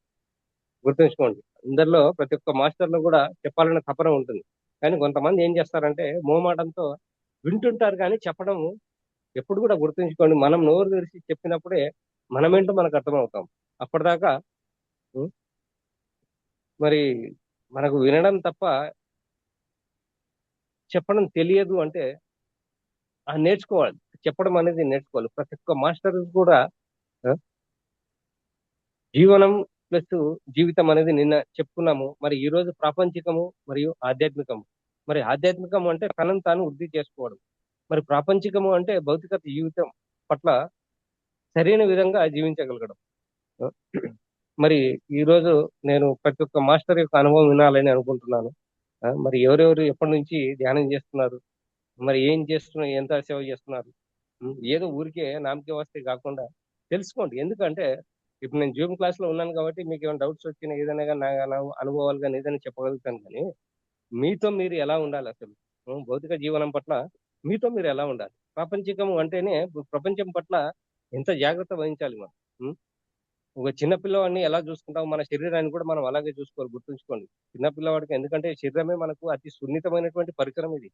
గుర్తుంచుకోండి, అందరిలో ప్రతి ఒక్క మాస్టర్లో కూడా చెప్పాలన్న తపన ఉంటుంది. కానీ కొంతమంది ఏం చేస్తారంటే మోమాటంతో వింటుంటారు కానీ చెప్పడం ఎప్పుడు కూడా. గుర్తుంచుకోండి, మనం నోరు తెరిచి చెప్పినప్పుడే మనమేంటో మనకు అర్థమవుతాం. అప్పటిదాకా మరి మనకు వినడం తప్ప చెప్పడం తెలియదు. అంటే నేర్చుకోవాలి, చెప్పడం అనేది నేర్చుకోవాలి. ప్రతి ఒక్క మాస్టర్ కూడా జీవనం ప్లస్ జీవితం అనేది నిన్న చెప్పుకున్నాము. మరి ఈ రోజు ప్రాపంచికము మరియు ఆధ్యాత్మికము. మరి ఆధ్యాత్మికం అంటే తనను తాను వృద్ధి చేసుకోవడం. మరి ప్రాపంచికము అంటే భౌతిక జీవితం పట్ల సరైన విధంగా జీవించగలగడం. మరి ఈ రోజు నేను ప్రతి ఒక్క మాస్టర్ యొక్క అనుభవం వినాలని అనుకుంటున్నాను. మరి ఎవరెవరు ఎప్పటి నుంచి ధ్యానం చేస్తున్నారు, మరి ఏం చేస్తున్నారు, ఎంత సేవ చేస్తున్నారు, ఏదో ఊరికే నామకే వస్తే కాకుండా తెలుసుకోండి. ఎందుకంటే ఇప్పుడు నేను జూమ్ క్లాస్ లో ఉన్నాను కాబట్టి మీకు ఏమైనా డౌట్స్ వచ్చినా ఏదైనా కానీ నా అనుభవాలు కానీ ఏదైనా చెప్పగలుగుతాను. కానీ మీతో మీరు ఎలా ఉండాలి అసలు, భౌతిక జీవనం పట్ల మీతో మీరు ఎలా ఉండాలి? ప్రాపంచికం అంటేనే ప్రపంచం పట్ల ఎంత జాగ్రత్త వహించాలి మనం. ఒక చిన్న పిల్లవాడిని ఎలా చూసుకుంటాం, మన శరీరాన్ని కూడా మనం అలాగే చూసుకోవాలి. గుర్తుంచుకోండి, చిన్న పిల్లవాడికి, ఎందుకంటే శరీరమే మనకు అతి సున్నితమైనటువంటి పరికరం ఇది.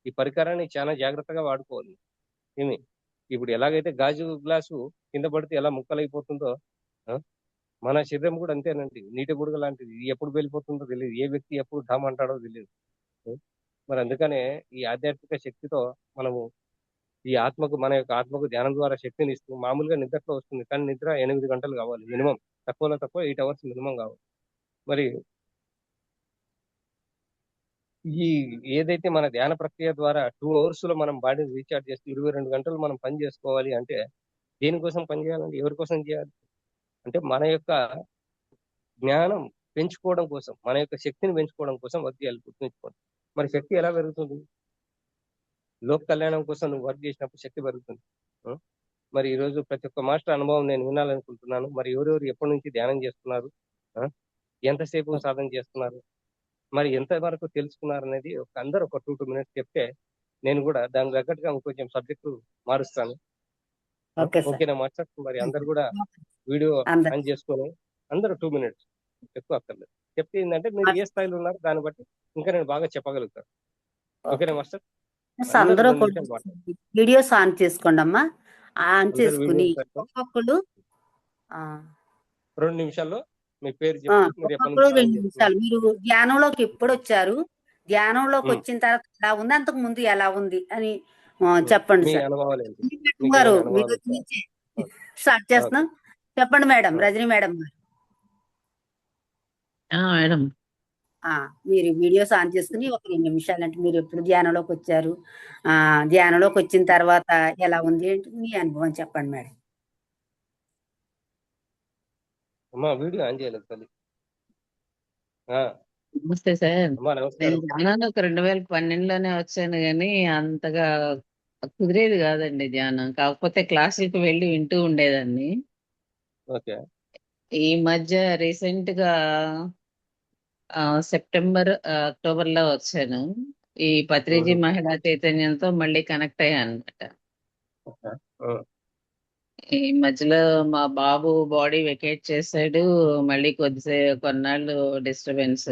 ఈ పరికరాన్ని చాలా జాగ్రత్తగా వాడుకోవాలి. ఏమి ఇప్పుడు ఎలాగైతే గాజు గ్లాసు కింద పడితే ఎలా ముక్కలైపోతుందో మన శరీరం కూడా అంతేనండి. నీటి బుడగ లాంటిది. ఇది ఎప్పుడు వెళ్ళిపోతుందో తెలియదు. ఏ వ్యక్తి ఎప్పుడు ఢమ్ అంటాడో తెలియదు. మరి అందుకనే ఈ ఆధ్యాత్మిక శక్తితో మనము మన యొక్క ఆత్మకు ధ్యానం ద్వారా శక్తిని ఇస్తూ మామూలుగా నిద్రలో వస్తుంది. కానీ నిద్ర 8 గంటలు కావాలి మినిమం. తక్కువలో తక్కువ 8 అవర్స్ మినిమం కావాలి. మరి ఈ ఏదైతే మన ధ్యాన ప్రక్రియ ద్వారా 2 అవర్స్ లో మనం బాడీని రీచార్జ్ చేస్తూ 22 గంటలు మనం పని చేసుకోవాలి అంటే దేనికోసం పని చేయాలండి? ఎవరి కోసం చేయాలి? అంటే మన యొక్క జ్ఞానం పెంచుకోవడం కోసం, మన యొక్క శక్తిని పెంచుకోవడం కోసం వర్క్ చేయాలి. గుర్తుంచుకోండి. మరి శక్తి ఎలా పెరుగుతుంది? లోక కళ్యాణం కోసం నువ్వు వర్క్ చేసినప్పుడు శక్తి పెరుగుతుంది. ఆ? మరి ఈ రోజు ప్రతి ఒక్క మాస్టర్ అనుభవం నేను వినాలనుకుంటున్నాను. మరి ఎవరెవరు ఎప్పటి నుంచి ధ్యానం చేస్తున్నారు? ఆ? ఎంతసేపు సాధన చేస్తున్నారు? మరి ఎంత వరకు తెలుసుకున్నారు అనేది అందరూ ఒక 2 మినిట్స్ చెప్తే నేను కూడా దానికి తగ్గట్టుగా కొంచెం సబ్జెక్టు మారుస్తాను. Okay sir. ఓకేనా మాస్టర్? మరి అందరు కూడా వీడియో అందరు ఆన్ చేసుకొని అందరూ 2 మినిట్స్ ఎక్కువ అక్కర్లేదు. చెప్తే ఏంటంటే మీరు ఏ స్థాయిలో ఉన్నారు దాన్ని బట్టి ఇంకా నేను బాగా చెప్పగలుగుతాను. ఓకేనా మాస్టర్? అందరూ అందరూ 2 కూడా నిమిషాలు మాట్లాడండి. వీడియోస్ ఆన్ చేసుకోండి అమ్మా. ఆన్ అందరు చేసుకుని వీడియోస్ పెట్టుకొని ఒక్కొక్కరు ఆ, 2 నిమిషాల్లో మీ పేరు ఆ, చెప్పి మీరు ఎప్పటి ఒక్కొక్కరు నుంచి ధ్యానం 2 చేస్తున్నారు? నిమిషాలు. మీరు ధ్యానంలోకి ఎప్పుడు వచ్చారు, ధ్యానంలోకి ఉమ్, వచ్చిన తర్వాత ఎలా ఉంది, అంతకు ముందు ఎలా ఉంది అని ఉమ్. చెప్పండి మీ సార్. అనుభవాలు ఏంటి? మేడం మీకు గారు ఏమైనా మీ అనుభవాలు దగ్గర వచ్చాయా? నుంచి ఓకే. Start okay. చేస్తున్నాం. చెప్పండి మేడం, ఓకే. రజనీ మేడం గారు. మేడం మీరు వీడియోస్ ఆన్ చేసుకుని ఒక 2 నిమిషాలు, అంటే మీరు ఎప్పుడు ధ్యానంలోకి వచ్చారు, ధ్యానంలోకి వచ్చిన తర్వాత ఎలా ఉంది ఏంటి మీ అనుభవం చెప్పండి మేడం. అమ్మా వీడియో ఆన్ చేయలేదు తల్లి. ఆ, నమస్తే సార్. అమ్మా నేను నమస్కారం. ధ్యానానికి 2012లోనే వచ్చాను కానీ అంతగా కుదిరేది కాదండి ధ్యానం. కాకపోతే క్లాసులకు వెళ్ళి వింటూ ఉండేదాన్ని. ఓకే. ఈ మధ్య రీసెంట్ గా సెప్టెంబర్ అక్టోబర్ లో వచ్చాను. ఈ పత్రిజీ ఉహు. మహిళా చైతన్యంతో మళ్ళీ కనెక్ట్ అయ్యాను అనమాట. ఓకే. ఆ, ఈ మధ్యలో మా బాబు బాడీ వెకేట్ చేశాడు. మళ్ళీ కొన్నాళ్ళు డిస్టర్బెన్స్.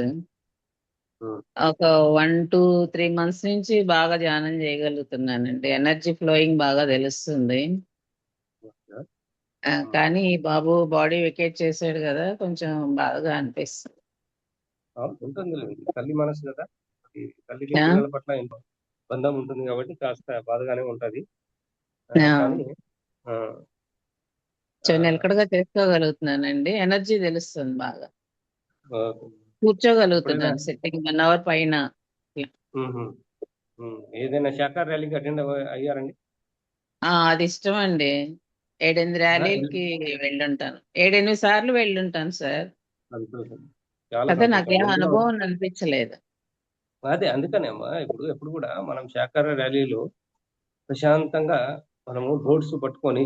ఉమ్. ఒక 1 2 3 months నుంచి బాగా ధ్యానం చేయగలుగుతున్నానండి. ఎనర్జీ ఫ్లోయింగ్ బాగా తెలుస్తుంది. ఓకే. ఉమ్. కానీ బాబు బాడీ వెకేట్ చేశాడు కదా, కొంచెం బాగా అనిపిస్తుంది. ఉంటుంది తల్లి మనసు కదా. అది తల్లికి ఆ, పిల్లల పట్ల ఎంతో బంధం ఉంటుంది కాబట్టి కాస్త బాధగానే ఉంటది. ఆ, కానీ ఆ, ఆ, నిలకడగా చేసుకోగలుగుతున్నానండి. ఎనర్జీ తెలుస్తుంది బాగా. ఆ, ఎప్పుడైనా కూర్చోగలుగుతున్నాను సిట్టింగ్ 1 hour పైన. ఉహు. ఏదైనా శాఖాహార ర్యాలీకి అటెండ్ అయ్యారండి? అది ఇష్టం అండి. 7 8 ఆ, ర్యాలీలకి వెళ్ళుంటాను. 7 8 సార్లు వెళ్ళుంటాను సార్. సంతోషం. చాలా అదే సంతోషం. నాకేం నేను కూడా అనుభవం అనిపించలేదు. అదే అందుకనే అమ్మా ఇప్పుడు ఎప్పుడు కూడా మనం శాఖాహార ర్యాలీలో ప్రశాంతంగా మనము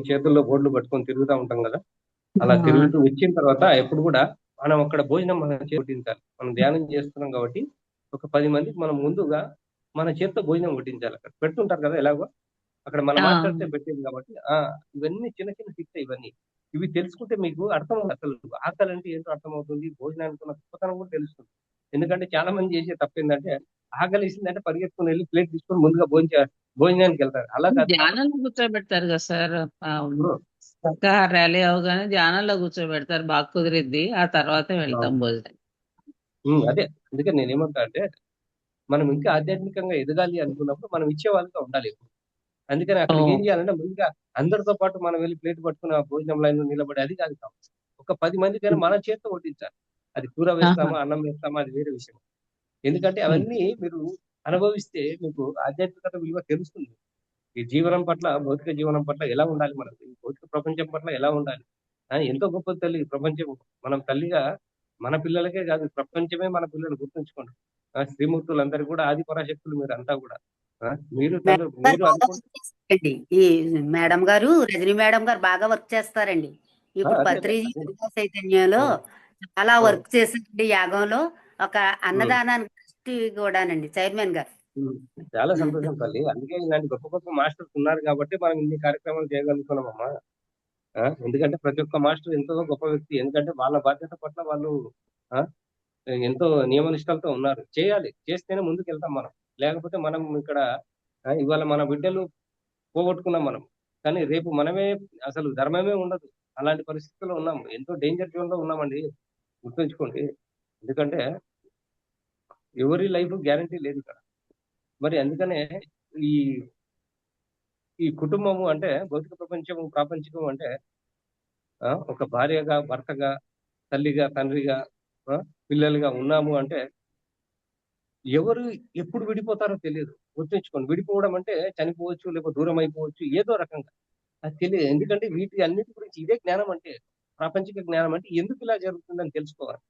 చేతుల్లో బోర్డులు పట్టుకొని తిరుగుతూ ఉంటాం కదా. అలా తిరుగుతూ వచ్చిన తర్వాత ఎప్పుడు కూడా మనం అక్కడ భోజనం మనం వడ్డించాలి. మనం ధ్యానం చేస్తున్నాం కాబట్టి ఒక 10 మందికి మనం ముందుగా మన చేతితో భోజనం వడ్డించాలి. అక్కడ పెడుతుంటారు కదా ఎలాగో అక్కడ మన ఆ, మాస్టర్సే పెట్టేది కాబట్టి ఇవన్నీ చిన్న చిన్న టిప్స్ ఇవన్నీ. ఇవి తెలుసుకుంటే మీకు అర్థం అసలు ఆకలి అంటే ఏంటో అర్థమవుతుంది. భోజనానికి ఉన్న గొప్పతనం కూడా తెలుస్తుంది. ఎందుకంటే చాలా మంది చేసే తప్పు ఏంటంటే ఆకలిసిందంటే పరిగెత్తుకుని వెళ్ళి ప్లేట్ తీసుకొని ముందుగా భోజనానికి వెళ్తారు. అలా కాదు మనం ధ్యానంలో కూర్చోబెడతారు కదా సార్. ఇప్పుడు శాఖాహార ర్యాలీ అవగానే ధ్యానంలో కూర్చోబెడతారు. బాగా కుదిరిద్ది. ఆ తర్వాతే వెళ్తాం భోజనం. అదే అందుకే నేనేమంటా అంటే మనం ఇంకా ఆధ్యాత్మికంగా ఎదగాలి అనుకున్నప్పుడు మనం ఇచ్చే వాళ్ళతో ఉండాలి ఎప్పుడు. అందుకని ఓ, అక్కడికి ఏం చేయాలంటే ముందుగా అందరితో పాటు మనం వెళ్ళి ప్లేట్ పట్టుకుని ఆ భోజనం లైన్ నిలబడి అది కాదు కావచ్చు. ఒక 10 మందికైనా మన చేత్తో వడ్డించాలి. అది కూర ఆహా, వేస్తామా అన్నం వేస్తామా అది వేరే విషయం. ఎందుకంటే అవన్నీ మీరు అనుభవిస్తే మీకు ఆధ్యాత్మికత విలువ తెలుస్తుంది. ఈ జీవనం పట్ల భౌతిక జీవనం పట్ల ఎలా ఉండాలి మనం, ఈ భౌతిక ప్రపంచం పట్ల ఎలా ఉండాలి. ఎంతో గొప్ప తల్లి ఈ ప్రపంచం. మనం తల్లిగా మన పిల్లలకే కాదు ప్రపంచమే మన పిల్లలు గుర్తుంచుకోండి. శ్రీమూర్తులందరూ కూడా ఆది పరాశక్తులు మీరు అంతా కూడా. మీరు మేడం గారు మీరు బాగా అనుకుంటే వర్క్ చేస్తారండి. ఈ మేడం గారు, రజనీ మేడం గారు బాగా వర్క్ చేస్తారండి. ఇప్పుడు అదే అదే పత్రిజీ అదే. యోగా చైతన్యంలో ఉమ్, చాలా ఉమ్, వర్క్ చేశారండి. యాగంలో ఒక ఉమ్, అన్నదానానికి ట్రస్టీ కూడానండి, చైర్మన్ గారు. ఉమ్. చాలా సంతోషం తల్లి. అందుకే ఇలాంటి గొప్ప గొప్ప మాస్టర్స్ ఉన్నారు కాబట్టి మనం ఇన్ని కార్యక్రమాలు చేయగలుగుతున్నామమ్మా. ఎందుకంటే ప్రతి ఒక్క మాస్టర్ ఎంతో గొప్ప వ్యక్తి. ఎందుకంటే వాళ్ళ బాధ్యత పట్ల వాళ్ళు ఆ, ఎంతో నియమనిష్టలతో ఉన్నారు. చేయాలి. చేస్తేనే ముందుకు వెళ్తాం మనం. లేకపోతే మనం ఇక్కడ ఇవాళ మన బిడ్డలు పోగొట్టుకున్నాం మనం. కానీ రేపు మనమే అసలు ధర్మమే ఉండదు. అలాంటి పరిస్థితుల్లో ఉన్నాము. ఎంతో డేంజర్ జోన్ లో ఉన్నామండి, గుర్తుంచుకోండి. ఎందుకంటే ఎవరి లైఫ్ గ్యారంటీ లేదు ఇక్కడ. మరి అందుకనే ఈ ఈ కుటుంబము అంటే భౌతిక ప్రపంచము, ప్రాపంచికం అంటే ఒక భార్యగా, భర్తగా, తల్లిగా, తండ్రిగా, ఆ, పిల్లలుగా ఉన్నాము అంటే ఎవరు ఎప్పుడు విడిపోతారో తెలియదు. గుర్తుంచుకోండి, విడిపోవడం అంటే చనిపోవచ్చు, లేకపోతే దూరం అయిపోవచ్చు, ఏదో రకంగా. అది తెలియదు. ఎందుకంటే వీటి అన్నిటి గురించి ఇదే జ్ఞానం అంటే, ప్రాపంచిక జ్ఞానం అంటే ఎందుకు ఇలా జరుగుతుందని తెలుసుకోవాలి.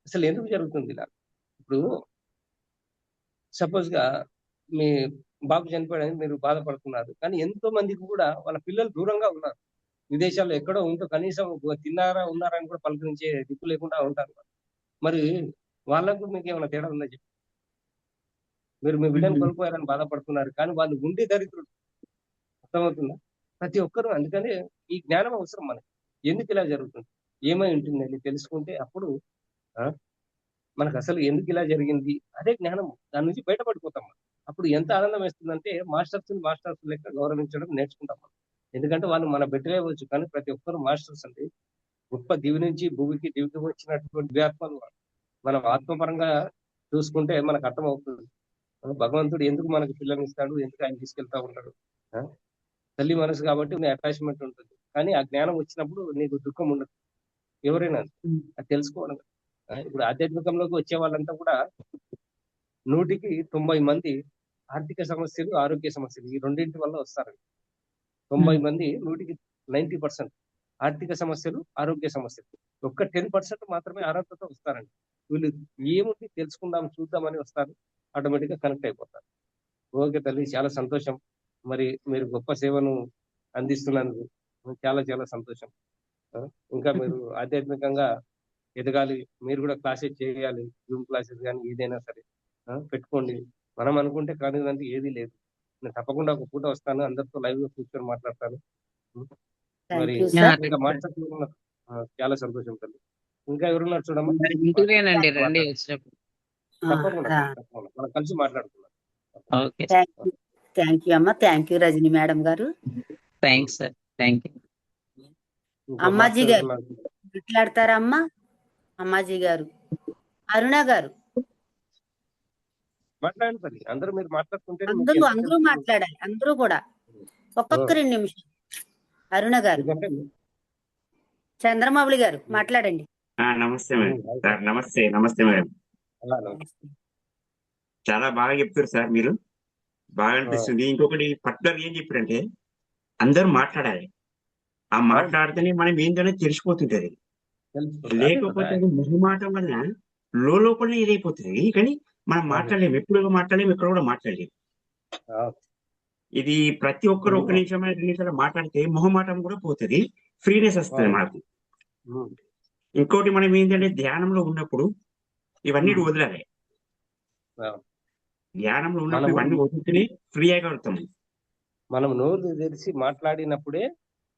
అసలు ఎందుకు జరుగుతుంది ఇలా? ఇప్పుడు సపోజ్ గా మీ బాబు చనిపోయాడని మీరు బాధపడుతున్నారు, కానీ ఎంతో మందికి కూడా వాళ్ళ పిల్లలు దూరంగా ఉన్నారు. విదేశాల్లో ఎక్కడో ఉంటూ కనీసం తిన్నారా ఉన్నారా అని కూడా పలకరించే దిక్కు లేకుండా ఉంటారు. మరి వాళ్ళకు మీకు ఏమైనా తేడా ఉందా చెప్పి? మీరు మీ బిడ్డను కోల్పోయారని బాధపడుతున్నారు, కానీ వాళ్ళు ఉండి దరిద్రులు. అర్థమవుతుందా? ప్రతి ఒక్కరూ. అందుకని ఈ జ్ఞానం అవసరం మనకి. ఎందుకు ఇలా జరుగుతుంది, ఏమై ఉంటుంది అని తెలుసుకుంటే అప్పుడు ఆ, మనకు అసలు ఎందుకు ఇలా జరిగింది అదే జ్ఞానం. దాని నుంచి బయటపడిపోతాం మనం. అప్పుడు ఎంత ఆనందం వేస్తుందంటే మాస్టర్స్ లెక్క గౌరవించడం నేర్చుకుంటాం మనం. ఎందుకంటే వాళ్ళు మన బిడ్డలే వచ్చు, కానీ ప్రతి ఒక్కరు మాస్టర్స్ అండి. గొప్ప దివి నుంచి భూమికి దివికి వచ్చినటువంటి దివ్యాత్మలు. మనం ఆత్మపరంగా చూసుకుంటే మనకు అర్థం అవుతుంది. భగవంతుడు ఎందుకు మనకు పిల్లల్ని ఇస్తాడు, ఎందుకు ఆయన తీసుకెళ్తా ఉంటాడు. ఆ? తల్లి మనసు కాబట్టి అటాచ్మెంట్ ఉంటుంది, కానీ ఆ జ్ఞానం వచ్చినప్పుడు నీకు దుఃఖం ఉండదు. ఎవరైనా అది తెలుసుకోవడం. ఇప్పుడు ఆధ్యాత్మికంలోకి వచ్చే వాళ్ళంతా కూడా 100కి 90 మంది ఆర్థిక సమస్యలు, ఆరోగ్య సమస్యలు ఈ రెండింటి వల్ల వస్తారు. 90 మంది 100కి 90% ఆర్థిక సమస్యలు, ఆరోగ్య సమస్యలు. ఒక్క 10% మాత్రమే అర్హతతో వస్తారండి. వీళ్ళు ఏముంది తెలుసుకుందాం, చూద్దామని వస్తారు, ఆటోమేటిక్ గా కనెక్ట్ అయిపోతారు. ఓకే తల్లి, చాలా సంతోషం. మరి మీరు గొప్ప సేవను అందిస్తున్నందుకు చాలా చాలా సంతోషం. ఇంకా మీరు ఆధ్యాత్మికంగా ఎదగాలి, మీరు కూడా క్లాసెస్ చేయాలి, జూమ్ క్లాసెస్ కానీ ఏదైనా సరే పెట్టుకోండి. మనం అనుకుంటే కానిదంటే ఏది లేదు. నేను తప్పకుండా ఒక పూట వస్తాను, అందరితో లైవ్ గా కూర్చొని మాట్లాడతాను. మరి థ్యాంక్ యూ సార్. ఇంకా మాట్లాడుతున్నారు. చాలా సంతోషం తల్లి. ఇంకా ఎవరున్నారు చూడమ్మా? ఇంటివేనండి రండి వచ్చినప్పుడు. తప్పకుండా తప్పకుండా మనం కలిసి మాట్లాడుతున్నాం. ఓకే, థ్యాంక్ యూ అమ్మా. థ్యాంక్ యూ రజని మేడం గారు. Thanks sir, thank you. Ammaji గారు మాట్లాడతారా అమ్మా? అమ్మాజీ గారు, అరుణ గారు మాట్లాడండి తల్లి. అందరూ మీరు మాట్లాడుతుంటే అందరూ మాట్లాడాలి, అందరూ కూడా ఒక్కొక్క 2 నిమిషాలు. అరుణ గారు, చంద్రమౌళి గారు మాట్లాడండి. నమస్తే మేడం సార్. నమస్తే మేడం. చాలా బాగా చెప్తారు సార్ మీరు, బాగా అనిపిస్తుంది. ఇంకొకటి పర్టికులర్ ఏం చెప్పారంటే అందరూ మాట్లాడాలి. ఆ మాట్లాడితేనే మనం ఏంటనే తెలిసిపోతుంటది. లేకపోతే అది మొహమాటం వల్ల లోపలనే ఇదైపోతుంది, కానీ మనం మాట్లాడలేము, ఎప్పుడు మాట్లాడలేము, ఎక్కడ కూడా మాట్లాడలేము. ఇది ప్రతి ఒక్కరు 1 నిమిషం 2 నిమిషాలు మాట్లాడితే మొహమాటం కూడా పోతుంది, ఫ్రీనెస్ వస్తుంది మనకు. ఇంకోటి మనం ఏంటంటే ధ్యానంలో ఉన్నప్పుడు ఇవన్నీ వదలాలి. ధ్యానంలో ఉన్నప్పుడు ఇవన్నీ వదిలితేనే ఫ్రీ అయ్యగలుగుతాము. మనం నోరు తెరిచి మాట్లాడినప్పుడే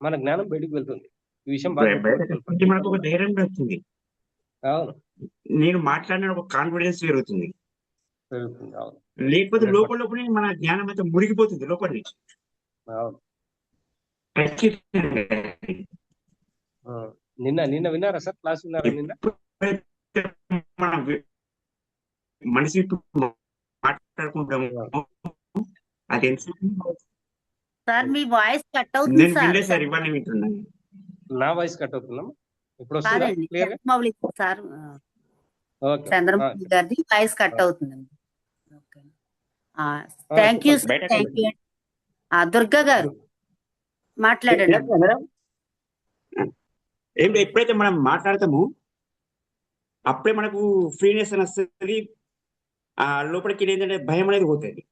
మన జ్ఞానం బయటకు వెళ్తుంది. ఈ విషయం మనకు ఒక ధైర్యం వస్తుంది. నేను మాట్లాడిన ఒక కాన్ఫిడెన్స్ పెరుగుతుంది. లేకపోతే లోపలనే మన జ్ఞానం అయితే మురిగిపోతుంది లోపల నుంచి. నిన్న విన్నారా సార్? క్లాస్ విన్నారా నిన్న? మనం మనిషి మాట్లాడుకుంటాము. అది సార్ మీ వాయిస్ కట్ అవుతుంది సార్. ఇవన్నీ వింటున్నాను. నా వాయిస్ కట్ అవుతుందా? ఇప్పుడు చంద్రమౌళి సార్, చంద్రమౌళి గారిది వాయిస్ కట్ అవుతుందండి. Thank you sir, thank you. Durga గారు మాట్లాడండి. ఎప్పుడైతే మనం మాట్లాడతామో అప్పుడే మనకు ఫ్రీనెస్ అని వస్తుంది. లోపలికి ఏంటంటే భయం అనేది పోతుంది.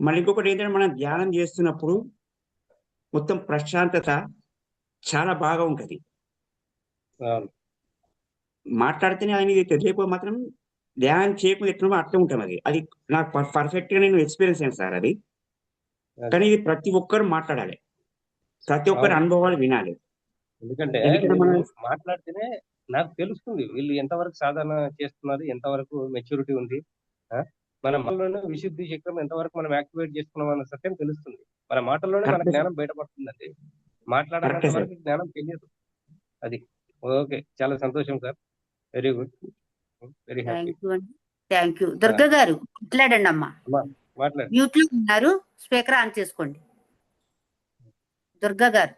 మళ్ళీ ఇంకొకటి ఏంటంటే మనం ధ్యానం చేస్తున్నప్పుడు మొత్తం ప్రశాంతత చాలా బాగా ఉంటది. మాట్లాడితేనే అనేది తెలియకపోతే మాత్రం ధ్యానం చేయకుండా ఎట్లా అట్లా ఉంటాం. అది నాకు పర్ఫెక్ట్ గా నేను ఎక్స్పీరియన్స్ అయ్యాను సార్ అది. కానీ ఇది ప్రతి ఒక్కరు మాట్లాడాలి, ప్రతి ఒక్కరి అనుభవాలు వినాలి. ఎందుకంటే మాట్లాడితేనే నాకు తెలుస్తుంది వీళ్ళు ఎంతవరకు సాధన చేస్తున్నారు, ఎంతవరకు మెచ్యూరిటీ ఉంది, మన మాటల్లోనే విశుద్ధి చక్రం ఎంతవరకు మనం యాక్టివేట్ చేసుకున్నాం అన్న సత్యం తెలుస్తుంది. మన మాటల్లోనే మన జ్ఞానం బయటపడుతుందండి. మాట్లాడాలంత కరెక్టే సార్. వరకు జ్ఞానం తెలియదు. అది ఓకే, చాలా సంతోషం sir. Very good, very happy. Thank you అండి. Thank you. దుర్గా గారు మాట్లాడండి అమ్మా. అమ్మా మాట్లాడు. మ్యూట్ లో ఉన్నారు, స్పీకర్ ఆన్ చేసుకోండి. దుర్గా గారు.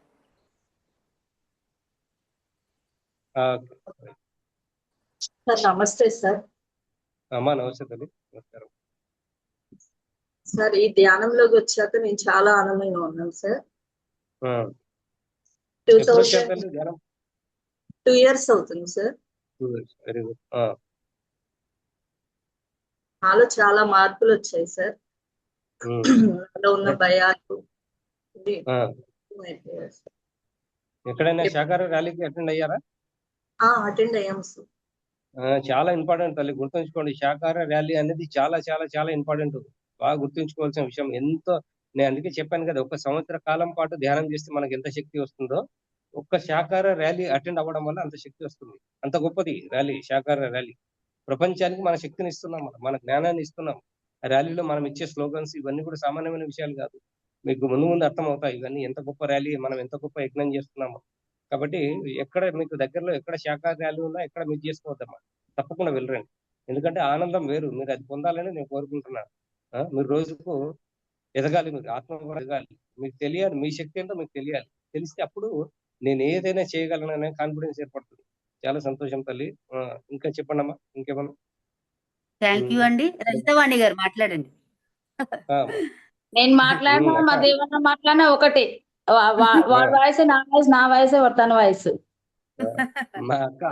ఆ, సార్ నమస్తే సార్. అమ్మా నమస్తే తల్లి, నమస్కారం. సార్ ఈ ధ్యానంలోకి వచ్చాక నేను చాలా ఆనందంగా ఉన్నాను సార్. ఆ, 2002 ఎప్పుడు వచ్చారు తల్లి ధ్యానం? years అవుతుంది సార్. Very good. నాలో చాలా మార్పులు వచ్చాయి సార్. నాలో ఉన్న భయాలు ఇది అయిపోయాయి సార్. ఎక్కడైనా శాకాహార ర్యాలీకి అటెండ్ అయ్యారా? అటెండ్ అయ్యాం సార్. చాలా ఇంపార్టెంట్ తల్లి, గుర్తుంచుకోండి. శాకాహార ర్యాలీ అనేది చాలా చాలా చాలా ఇంపార్టెంట్, బాగా గుర్తుంచుకోవాల్సిన విషయం. ఎంతో నేను అందుకే చెప్పాను కదా, ఒక సంవత్సర కాలం పాటు ధ్యానం చేస్తే మనకి ఎంత శక్తి వస్తుందో, ఒక్క శాకాహార ర్యాలీ అటెండ్ అవ్వడం వల్ల అంత శక్తి వస్తుంది. అంత గొప్పది ర్యాలీ, శాకాహార ర్యాలీ. ప్రపంచానికి మన శక్తిని ఇస్తున్నాం, మన జ్ఞానాన్ని ఇస్తున్నాం. ఆ ర్యాలీలో మనం ఇచ్చే స్లోగన్స్ ఇవన్నీ కూడా సామాన్యమైన విషయాలు కాదు. మీకు ముందు ముందు అర్థం అవుతాయి ఇవన్నీ ఎంత గొప్ప ర్యాలీ, మనం ఎంత గొప్ప యజ్ఞం చేస్తున్నాము. కాబట్టి ఎక్కడ మీకు దగ్గరలో ఎక్కడ శాఖా ర్యాలీ ఉన్నా ఎక్కడ మిస్ చేసుకోవద్దమ్మా, తప్పకుండా వెళ్ళరండి. ఎందుకంటే ఆనందం వేరు, మీరు అది పొందాలని నేను కోరుకుంటున్నాను. మీరు రోజుకు ఎదగాలి, మీకు ఆత్మ ఎదగాలి, మీకు తెలియాలి, మీ శక్తి ఏంటో మీకు తెలియాలి. తెలిస్తే అప్పుడు నేను ఏదైనా చేయగలననే కాన్ఫిడెన్స్ ఏర్పడుతుంది. చాలా సంతోషం తల్లి. ఇంకా చెప్పండి అమ్మా, ఇంకేమన్నా? థ్యాంక్ యూ అండి. రజితవాణి గారు మాట్లాడండి. నేను మాట్లాడినా మా దేవన్న మాట్లాడినా ఒకటే, వాడి వాయిస్ నా వాయిస్, నా వాయిస్ తన వాయిస్. మా అక్క,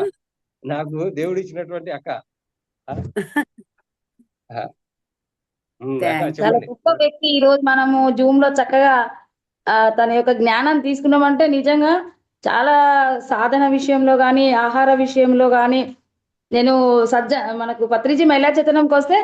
నాకు దేవుడు ఇచ్చినటువంటి అక్క. చాలా గొప్ప వ్యక్తి. ఈ రోజు మనము జూమ్ లో చక్కగా తన యొక్క జ్ఞానాన్ని తీసుకున్నామంటే నిజంగా చాలా సాధన విషయంలో గాని, ఆహార విషయంలో గాని, నేను మనకు పత్రిజీ మహిళా చేతనంకి వస్తే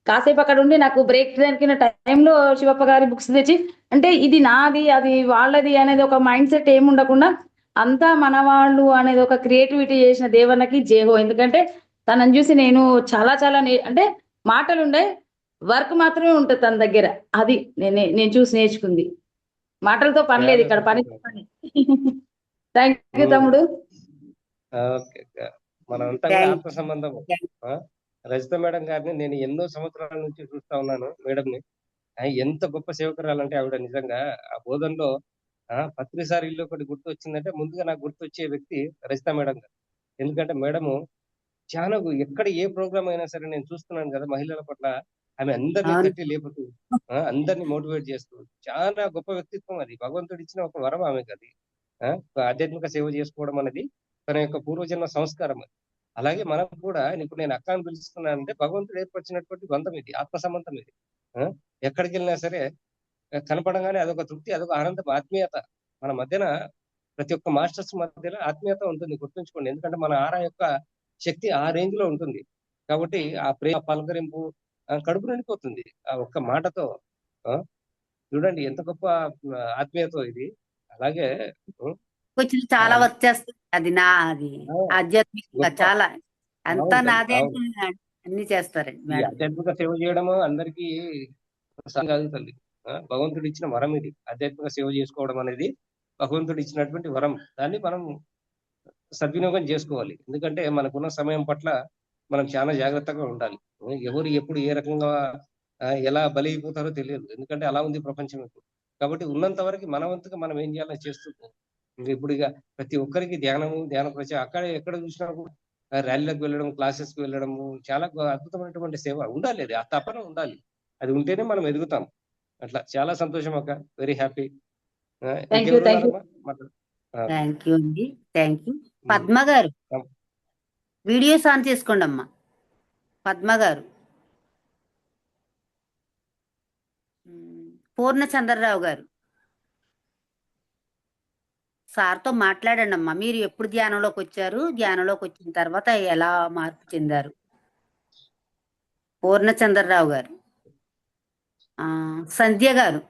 కాసేపు అక్కడ ఉండి నాకు బ్రేక్ దొరికిన టైంలో శివప్ప గారి బుక్స్ తెచ్చి, అంటే ఇది నాది అది వాళ్ళది అనేది ఒక మైండ్ సెట్ ఏమి ఉండకుండా అంతా మన వాళ్ళు అనేది ఒక క్రియేటివిటీ చేసిన దేవన్నకి జేహో. ఎందుకంటే తనని చూసి నేను చాలా చాలా అంటే మాటలు ఉండే, వర్క్ మాత్రమే ఉంటుంది తన దగ్గర. అది నేను చూసి నేర్చుకుంది. మాటలతో పని లేదు ఇక్కడ, పని. థ్యాంక్ యూ తమ్ముడు. మనంతా కూడా ఆత్మ సంబంధం. రజిత మేడం గారిని నేను ఎన్నో సంవత్సరాల నుంచి చూస్తా ఉన్నాను. మేడంని ఎంత గొప్ప సేవకురాలంటే ఆవిడ. నిజంగా ఆ బోధనలో పత్రిసారి ఇల్లు ఒకటి గుర్తు వచ్చిందంటే ముందుగా నాకు గుర్తొచ్చే వ్యక్తి రజిత మేడం గారు. ఎందుకంటే మేడము చాలా ఎక్కడ ఏ ప్రోగ్రామ్ అయినా సరే నేను చూస్తున్నాను కదా, మహిళల పట్ల ఆమె అందరినీ తట్టి లేపుతూ, అందరినీ మోటివేట్ చేస్తూ, చాలా గొప్ప వ్యక్తిత్వం. అది భగవంతుడు ఇచ్చిన ఒక వరం ఆమెకు. అది ఆధ్యాత్మిక సేవ చేసుకోవడం అనేది తన యొక్క పూర్వజన్మ సంస్కారం. అది అలాగే మనం కూడా ఇప్పుడు నేను అక్కని పిలుస్తున్నానంటే భగవంతుడు ఏర్పరిచినటువంటి బంధం ఇది, ఆత్మ సంబంధం ఇది. ఎక్కడికి వెళ్ళినా సరే కనపడంగానే అదొక తృప్తి, అదొక ఆనందం, ఆత్మీయత. మన మధ్యన ప్రతి ఒక్క మాస్టర్స్ మధ్యన ఆత్మీయత ఉంటుంది, గుర్తుంచుకోండి. ఎందుకంటే మన ఆరా యొక్క శక్తి ఆ రేంజ్ లో ఉంటుంది. కాబట్టి ఆ ప్రేమ, పలకరింపు కడుపు నిండిపోతుంది ఆ ఒక్క మాటతో. చూడండి ఎంత గొప్ప ఆత్మీయత ఇది. అలాగే చాలా వర్క్ చేస్తుంది. అది ఆధ్యాత్మికంగా చాలా అంతా నాదే అన్ని చేస్తారండి. ఆధ్యాత్మిక సేవ చేయడము అందరికీ కాదు తల్లి, భగవంతుడు ఇచ్చిన వరం ఇది. ఆధ్యాత్మిక సేవ చేసుకోవడం అనేది భగవంతుడు ఇచ్చినటువంటి వరం. దాన్ని మనం సద్వినియోగం చేసుకోవాలి. ఎందుకంటే మనకున్న సమయం పట్ల మనం చాలా జాగ్రత్తగా ఉండాలి. ఎవరు ఎప్పుడు ఏ రకంగా ఎలా బలి అయిపోతారో తెలియదు. ఎందుకంటే అలా ఉంది ప్రపంచం ఇప్పుడు. కాబట్టి ఉన్నంత వరకు మన వంతుగా మనం ఏం చేయాలని చేస్తున్నాం. ఇప్పుడు ఇక ప్రతి ఒక్కరికి ధ్యాన ప్రచారం అక్కడ ఎక్కడ చూసినా కూడా ర్యాలీలకు వెళ్ళడం, క్లాసెస్కి వెళ్ళడము చాలా అద్భుతమైనటువంటి సేవ ఉండాలి. అది ఆ తపన ఉండాలి. అది ఉంటేనే మనం ఎదుగుతాం. అట్లా చాలా సంతోషం అక్క, వెరీ హ్యాపీ. థ్యాంక్ యూ అండి. Thank you. పద్మ గారు వీడియోస్ ఆన్ చేసుకోండి అమ్మా. పద్మ గారు. పూర్ణచంద్రరావు గారు సార్తో మాట్లాడండి అమ్మా. మీరు ఎప్పుడు ధ్యానంలోకి వచ్చారు, ధ్యానంలోకి వచ్చిన తర్వాత ఎలా మార్పు చెందారు? పూర్ణచంద్రరావు గారు. సంధ్య గారు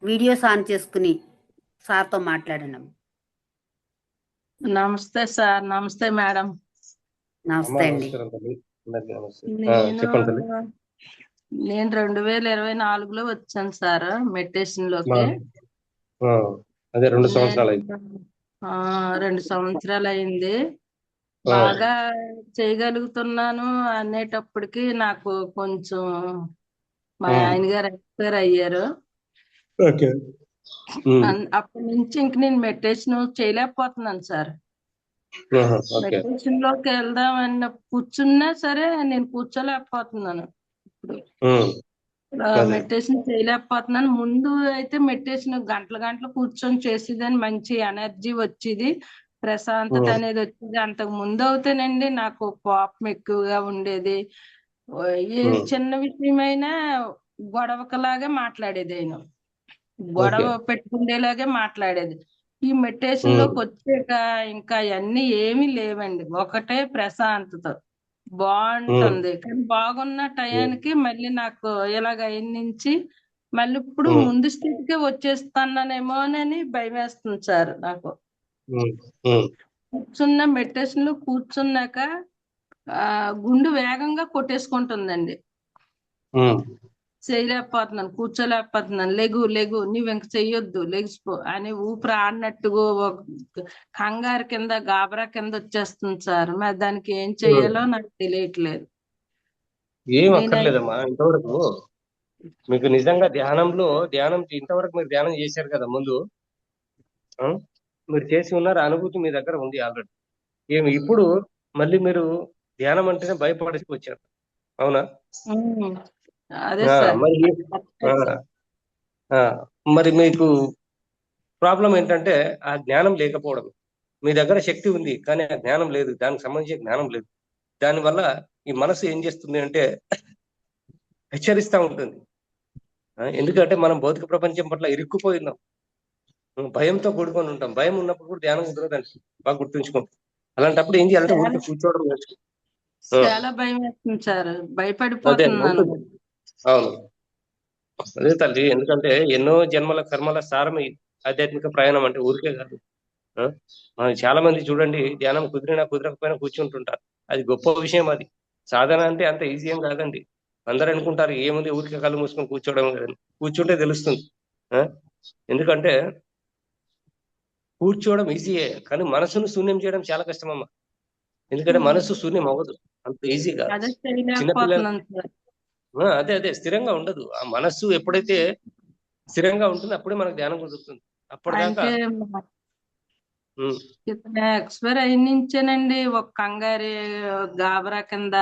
వీడియోస్ ఆన్ చేసుకుని సార్తో మాట్లాడండి అమ్మా. నమస్తే సార్. నమస్తే మేడం. నమస్తే అండి. నేను 2024లో వచ్చాను సార్ మెడిటేషన్ లోకి. ఆ, అదే 2 సంవత్సరాలు అయింది. 2 సంవత్సరాలు అయింది. ఆ, బాగా చేయగలుగుతున్నాను అనేటప్పటికి నాకు కొంచెం మా ఉమ్, ఆయన గారు ఎక్స్పైర్ అయ్యారు. ఓకే. ఉమ్, అప్పటి నుంచి ఇంక నేను మెడిటేషన్ చేయలేకపోతున్నాను సార్. ఆహా, ఓకే. మెడిటేషన్ లోకి వెళ్దాం అన్న కూర్చున్నా సరే నేను కూర్చోలేకపోతున్నాను. ఇప్పుడు ఉమ్, అదే. మెడిటేషన్ చేయలేకపోతున్నాను. ముందు అయితే మెడిటేషన్ గంటలు గంటలు కూర్చొని చేసేదని మంచి ఎనర్జీ వచ్చేది, ప్రశాంతత ఉమ్, అనేది వచ్చేది. అంతకు ముందు అవుతేనండి నాకు కోపం ఎక్కువగా ఉండేది. ఏ ఉమ్, చిన్న విషయమైనా గొడవకలాగా మాట్లాడేది ఆయన, ఓకే. గొడవ పెట్టుకునేలాగే మాట్లాడేది. ఈ మెడిటేషన్ ఉమ్, లోకి వచ్చాక ఇంకా అన్ని ఏమీ లేవండి, ఒకటే ప్రశాంతత ఉమ్, బాగుంటుంది. కానీ బాగున్న ఉమ్, టయానికి మళ్ళీ నాకు ఇలాగ అయిన నుంచి మళ్ళీ ఇప్పుడు ఉమ్, ముందు స్థితికే వచ్చేస్తాననేమోనని భయం వేస్తుంది సార్ నాకు. ఉమ్, ఉమ్, కూర్చున్న మెడిటేషన్ లో కూర్చున్నాక గుండె వేగంగా కొట్టేసుకుంటుందండి. ఉమ్, చేయలేకపోతున్నాను, కూర్చోలేకపోతున్నాను. లెగు లెగు నువ్వు ఇంక చెయ్యొద్దు, లెగిసిపో అని ఊపిరి ఆడినట్టుగా కంగారు కింద గాబరా కింద వచ్చేస్తుంది సార్. మరి దానికి ఏం ఉమ్. చెయ్యాలో నాకు తెలియట్లేదు. ఏం నేను అక్కర్లేదమ్మా ఇంతవరకు. మీకు నిజంగా ధ్యానం ఇంతవరకు మీరు ధ్యానం చేశారు కదా ముందు. ఆ? మీరు చేసి ఉన్నారు, ఆ అనుభూతి మీ దగ్గర ఉంది ఆల్రెడీ. ఏమి ఇప్పుడు మళ్ళీ మీరు ధ్యానం అంటేనే భయపడేసి వచ్చారు, అవునా? ఉమ్, అదే ఆ, సార్. మరి ఆ, ఆ, మరి మీకు ప్రాబ్లం ఏంటంటే ఆ జ్ఞానం లేకపోవడం. మీ దగ్గర శక్తి ఉంది కానీ ఆ జ్ఞానం లేదు, దానికి సంబంధించిన జ్ఞానం లేదు. దానివల్ల ఈ మనసు ఏం చేస్తుంది అంటే హెచ్చరిస్తూ ఉంటుంది. ఎందుకంటే మనం భౌతిక ప్రపంచం పట్ల ఇరుక్కుపోయి ఉన్నాం, భయంతో కూడుకొని ఉంటాం. భయం ఉన్నప్పుడు కూడా ధ్యానం కుదరదండి, బాగా గుర్తుంచుకోండి. అలాంటప్పుడు ఏం చేయాలంటే ఊరికి కూర్చోవడం నేర్చుకో. చాలా భయం వేస్తుంది సార్, అదే భయపడిపోతున్నాను. ఉంటుంది. అవును, అదే తల్లి. ఎందుకంటే ఎన్నో జన్మల కర్మల సారం ఈ ఆధ్యాత్మిక ప్రయాణం అంటే ఊరికే కాదు. ఆ? మనం చాలా మంది చూడండి, ధ్యానం కుదిరినా కుదరకపోయినా కూర్చుంటుంటారు. అది గొప్ప విషయం. అది సాధన అంటే అంత ఈజీ ఏం కాదండి. అందరూ అనుకుంటారు ఏముంది ఊరికే కళ్ళు మూసుకొని కూర్చోవడం కదండి. కూర్చుంటే తెలుస్తుంది. ఆ? ఎందుకంటే కూర్చోవడం ఈజీయే, కానీ మనసును శూన్యం చేయడం చాలా కష్టం అమ్మా. ఎందుకంటే మనసు శూన్యం అవ్వదు అంత ఈజీగా. అదే చిన్నపిల్లలు చేయలేకపోతున్నాను సార్. అదే స్థిరంగా ఉండదు. ఆ మనస్సు ఎప్పుడైతే స్థిరంగా ఉంటుందో అప్పుడే మనకు ధ్యానం కుదురుతుంది. అప్పటిదాకా అంటే ఉమ్, ఇతను ఎక్స్పైర్ అయిన నుంచేనండి ఒక కంగారు, గాబరా కింద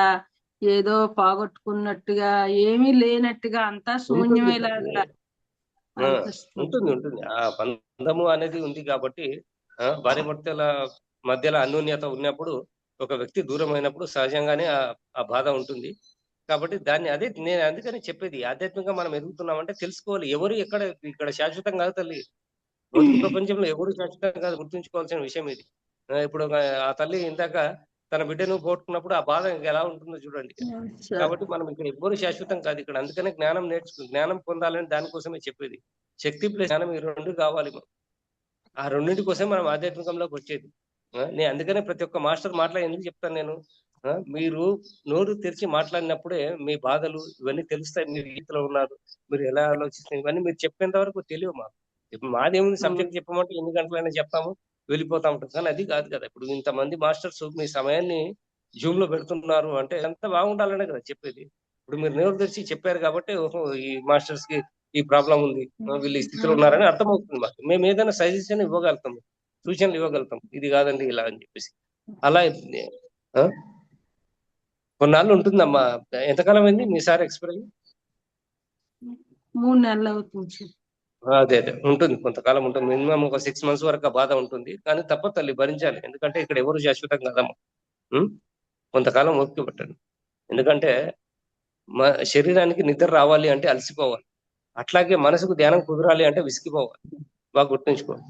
ఏదో పోగొట్టుకున్నట్టుగా, ఏమీ లేనట్టుగా అంతా ఉంటుంది శూన్యమేలాగా ఆ, అనిపిస్తుంది. ఉంటుంది. ఆ బంధము అనేది ఉంది కాబట్టి భార్యాభర్తల మధ్యలో అన్యోన్యత ఉన్నప్పుడు, ఒక వ్యక్తి దూరం అయినప్పుడు సహజంగానే ఆ బాధ ఉంటుంది. కాబట్టి దాన్ని అదే నేను అందుకని చెప్పేది, ఆధ్యాత్మికంగా మనం ఎదుగుతున్నామంటే తెలుసుకోవాలి. ఎవరు ఇక్కడ శాశ్వతం కాదు తల్లి. భౌతిక ప్రపంచంలో ఎవరు శాశ్వతం కాదు, గుర్తుంచుకోవాల్సిన విషయం ఇది. ఇప్పుడు ఆ తల్లి ఇందాక తన బిడ్డను పోగొట్టుకున్నప్పుడు ఆ బాధ ఇంకా ఎలా ఉంటుందో చూడండి. సార్ కాబట్టి మనం ఇక్కడ ఎవ్వరు శాశ్వతం కాదు ఇక్కడ. అందుకనే జ్ఞానం పొందాలని దానికోసమే చెప్పేది. శక్తి ప్లస్ జ్ఞానం ఈ రెండు కావాలి. ఆ రెండింటి కోసం మనం ఆధ్యాత్మికంలోకి వచ్చేది. నేను అందుకనే ప్రతి ఒక్క మాస్టర్ ఎందుకు చెప్తాను నేను, మీరు నోరు తెరిచి మాట్లాడినప్పుడే మీ బాధలు ఇవన్నీ తెలుస్తాయి. మీరు ఈతలో ఉన్నారు, మీరు ఎలా ఆలోచిస్తున్నారు, ఇవన్నీ మీరు చెప్పేంత వరకు తెలియవు మాకు. ఇప్పుడు మాదేముంది, సబ్జెక్ట్ చెప్పమంటే ఎన్ని గంటలైనా చెప్తాము, వెళ్ళిపోతా ఉంటాం. కానీ అది కాదు కదా. ఇప్పుడు ఇంతమంది మాస్టర్స్ మీ సమయాన్ని జూమ్ లో పెడుతున్నారు అంటే ఎంత బాగుండాలనే కదా చెప్పేది. ఇప్పుడు మీరు నోరు తెరిచి చెప్పారు కాబట్టి ఓహో ఈ మాస్టర్స్ కి ఈ ప్రాబ్లం ఉంది, వీళ్ళు ఈ స్థితిలో ఉన్నారని అర్థమవుతుంది మాకు. మేము ఏదైనా సజెషన్ ఇవ్వగలుగుతాం, సూచనలు ఇవ్వగలుగుతాం, ఇది కాదండి ఇలా అని చెప్పేసి. అలా ఆ? కొన్నాళ్ళు ఉంటుందమ్మా. ఎంతకాలం అయింది మీ సార్ ఎక్స్పైర్ అయ్యి? 3 నెలలు అవుతుంది సార్. అదే ఉంటుంది, కొంతకాలం ఉంటుంది. మినిమం ఒక 6 months వరకు ఆ బాధ ఉంటుంది. కానీ తప్ప తల్లి భరించాలి. ఎందుకంటే ఇక్కడ ఎవరు శాశ్వతం కాదమ్మా. కొంతకాలం ఓపిక పట్టండి. ఎందుకంటే శరీరానికి నిద్ర రావాలి అంటే అలసిపోవాలి, అట్లాగే మనసుకు ధ్యానం కుదరాలి అంటే విసిగిపోవాలి. బాగా గుర్తుంచుకోవాలి.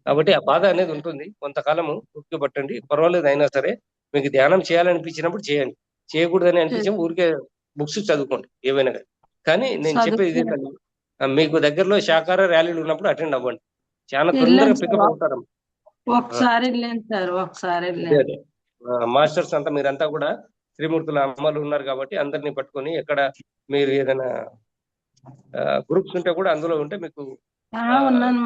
కాబట్టి ఆ బాధ అనేది ఉంటుంది. కొంతకాలము ఓపిక పట్టండి, పర్వాలేదు. అయినా సరే మీకు ధ్యానం చేయాలనిపించినప్పుడు చేయండి, చేయకూడదని అనిపించినప్పుడు ఊరికే బుక్స్ చదువుకోండి ఏవైనా కానీ నేను చెప్పేది ఇదే తల్లి, మీకు దగ్గరలో శాకార ర్యాలీలు ఉన్నప్పుడు అటెండ్ అవ్వండి. చాలా తొందరగా పికప్ అవుతారు. ఒకసారి వెళ్ళాను సార్, ఒకసారి వెళ్ళాను. మాస్టర్స్ అంతా మీరంతా కూడా త్రిమూర్తుల అమ్మలు ఉన్నారు కాబట్టి అందరినీ పట్టుకొని ఎక్కడ మీరు ఏదైనా గ్రూప్స్ ఉంటే కూడా అందులో ఉంటే మీకు ఉన్నాను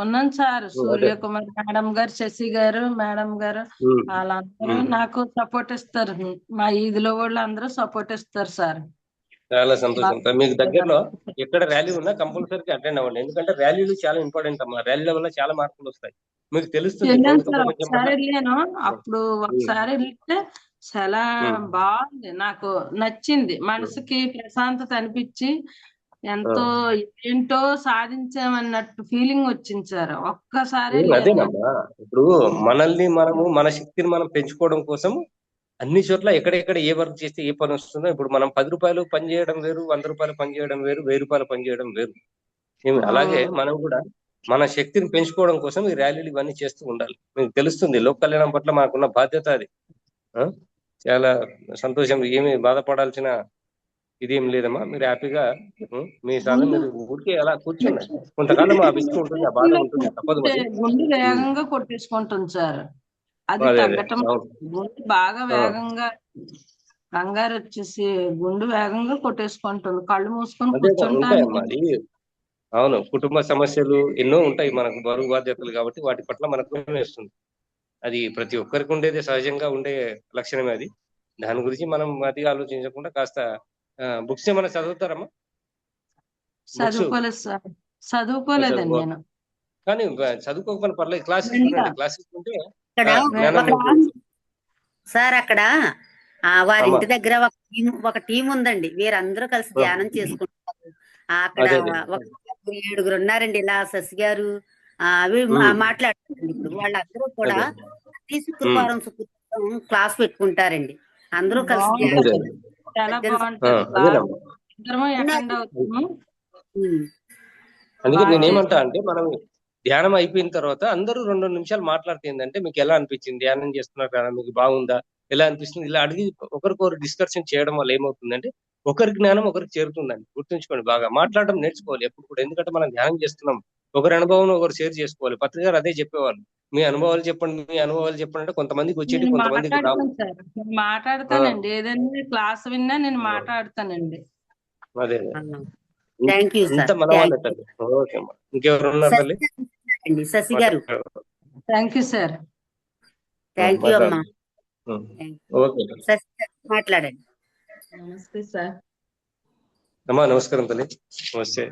ఉన్నాను సార్. అదే సూర్యకుమార్ మేడం గారు, శశి గారు, మేడం గారు వాళ్ళందరూ నాకు సపోర్ట్ ఇస్తారు. మా ఈదిలో వాళ్ళు అందరూ సపోర్ట్ ఇస్తారు సార్. చాలా సంతోషం. మీకు దగ్గరలో ఎక్కడ ర్యాలీ ఉన్నా కంపల్సరీ అటెండ్ అవ్వండి. ఎందుకంటే ర్యాలీలు చాలా ఇంపార్టెంట్ అమ్మా. ర్యాలీల వల్ల చాలా మార్పులు వస్తాయి. మీకు తెలుస్తుంది వెళ్ళాను భౌతిక సార్, ప్రపంచం ఒకసారి పట్ల. వెళ్ళాను. అప్పుడు ఒకసారి వెళ్తే చాలా బాగుంది, నాకు నచ్చింది. మనసుకి ప్రశాంతత అనిపించి ఎంతో ఏంటో సాధించామన్నట్టు ఫీలింగ్ వచ్చింది సార్. ఒక్కసారి వెళ్ళాను నేను. అదేనమ్మా, ఇప్పుడు మనల్ని మనము మన శక్తిని మనం పెంచుకోవడం కోసం అన్ని చోట్ల ఎక్కడెక్కడ ఏ వర్క్ చేస్తే ఏ పని వస్తుందో, ఇప్పుడు మనం 10 రూపాయలు పని చేయడం వేరు, 100 రూపాయలు పని చేయడం వేరు, 1000 రూపాయలు పని చేయడం వేరు. అలాగే మనం కూడా మన శక్తిని పెంచుకోవడం కోసం ఈ ర్యాలీలు ఇవన్నీ చేస్తూ ఉండాలి. మీకు తెలుస్తుంది లోక కళ్యాణం పట్ల మనకున్న బాధ్యత అది. చాలా సంతోషం. ఏమి బాధపడాల్సిన ఇదేం లేదమ్మా. మీరు హ్యాపీగా మీ స్థానం మీరు ఊరికే అలా కూర్చోండి. కొంతకాలం ఆ విసుగు ఉంటుంది, ఆ బాధ ఉంటుంది, తప్పదు మరి. గుండె వేగంగా కొట్టేసుకుంటుంది సార్. అది అదే అదే తగ్గటం, గుండె బాగా వేగంగా కంగారు వచ్చేసి గుండె వేగంగా కొట్టేసుకుంటుంది. కళ్ళు మూసుకొని అదే ఉంటాయమ్మా. కూర్చుంటాను. అది అవును, కుటుంబ సమస్యలు ఎన్నో ఉంటాయి మనకు, బరువు బాధ్యతలు కాబట్టి వాటి పట్ల మనకు వేస్తుంది. అది ప్రతి ఒక్కరికి ఉండేది, సహజంగా ఉండే లక్షణమే అది. దాని గురించి మనం అతిగా ఆలోచించకుండా కాస్త బుక్స్ ఏమైనా చదువుతారమ్మా? చదువుకోలేదు సార్, చదువుకోలేదండి నేను. కానీ చదువుకోకపోయినా పర్లేదు, క్లాసెస్ వినండి. క్లాసెస్ ఉంటే ఇక్కడ సార్ అక్కడ వారి ఇంటి దగ్గర ఒక టీం ఉందండి. వీరందరూ కలిసి ధ్యానం చేసుకుంటారు. అక్కడ ఒక 7 ఉన్నారండి. ఇలా శశి గారు అవి మాట్లాడుతున్నారు. ఇప్పుడు వాళ్ళందరూ కూడా ప్రతి శుక్రవారం క్లాస్ పెట్టుకుంటారండి. అందరూ కలిసి చాలా బాగుంటుంది. అందుకే నేనేమంటా అంటే, మనం ధ్యానం అయిపోయిన తర్వాత అందరూ 2 నిమిషాలు మాట్లాడుతుందంటే మీకు ఎలా అనిపించింది, ధ్యానం చేస్తున్నారు కదా, మీకు బాగుందా, ఎలా అనిపిస్తుంది, ఇలా అడిగి ఒకరికొకరు డిస్కషన్ చేయడం వల్ల ఏమవుతుందంటే ఒకరి జ్ఞానం ఒకరికి చేరుతుందండి. గుర్తుంచుకోండి, బాగా మాట్లాడడం నేర్చుకోవాలి ఎప్పుడు కూడా. ఎందుకంటే మనం ధ్యానం చేస్తున్నాం, ఒకరి అనుభవం ఒకరు షేర్ చేసుకోవాలి. పత్రిక గారు అదే చెప్పేవాళ్ళు, మీ అనుభవాలు చెప్పండి, మీ అనుభవాలు చెప్పండి అంటే కొంతమందికి వచ్చేది, కొంతమందికి రావు. మాట్లాడతానండి, ఏదైనా క్లాస్ విన్నా నేను మాట్లాడతానండి. అదే ఇంకెవరు ఉన్నారు తల్లి? శశి గారు. Thank you sir. Thank you అమ్మా. మాట్లాడండి. నమస్తే సార్. అమ్మా నమస్కారం తల్లి. నమస్తే.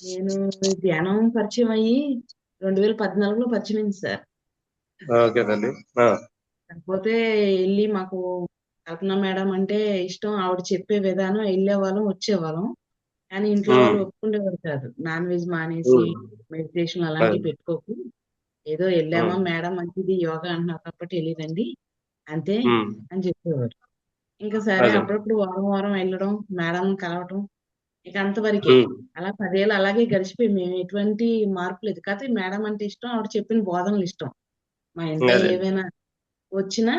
నేను ధ్యానం పరిచయం అయ్యి 2014లో పరిచయం అయింది సార్. ఓకే తల్లి. కాకపోతే వెళ్ళి మాకు కల్పన మేడం అంటే ఇష్టం, ఆవిడ చెప్పే విధానం వెళ్ళేవాళ్ళం వచ్చేవాళ్ళం. కానీ ఇంట్లో వాళ్ళు ఒప్పుకునేవారు కాదు. నాన్ వెజ్ మానేసి మెడిటేషన్ అలాంటివి పెట్టుకోకు, ఏదో వెళ్ళామా మేడం మంచిది యోగా అంటున్నారు కాబట్టి వెళ్ళిరండి అంతే అని చెప్పేవారు. ఇంకా సరే అప్పుడప్పుడు వారం వారం వెళ్ళడం, మేడం కలవటం, ఇక అంతవరకే. అలా 10 ఏళ్ళు అలాగే గడిచిపోయి మేము ఎటువంటి మార్పు లేదు. కాకపోతే మేడం అంటే ఇష్టం, ఆవిడ చెప్పిన బోధనలు ఇష్టం. మా ఇంట్లో ఏవైనా వచ్చినా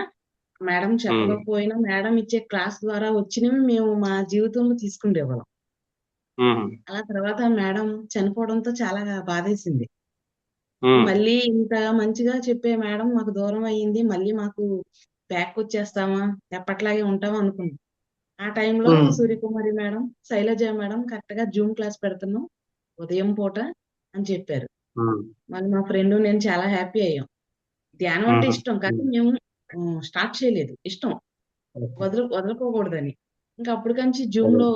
మేడం చెప్పకపోయినా మేడం ఇచ్చే క్లాస్ ద్వారా వచ్చినవి మేము మా జీవితంలో తీసుకుండేవాళ్ళం. అలా తర్వాత మేడం చనిపోవడంతో చాలా బాధేసింది. మళ్ళీ ఇంత మంచిగా చెప్పే మేడం మాకు దూరం అయ్యింది, మళ్ళీ మాకు బ్యాక్ వచ్చేస్తామా, ఎప్పట్లాగే ఉంటామా అనుకున్నాం. ఆ టైంలో Suryakumari madam, Shailaja madam correct గా జూమ్ క్లాస్ పెడుతున్నాం ఉదయం పూట అని చెప్పారు. మళ్ళీ మా ఫ్రెండ్ నేను చాలా హ్యాపీ అయ్యాం. ధ్యానం అంటే ఇష్టం కానీ మేము స్టార్ట్ చేయలేదు, ఇష్టం వదులుకోకూడదని. ఇంకా అప్పటికంచి జూమ్ లో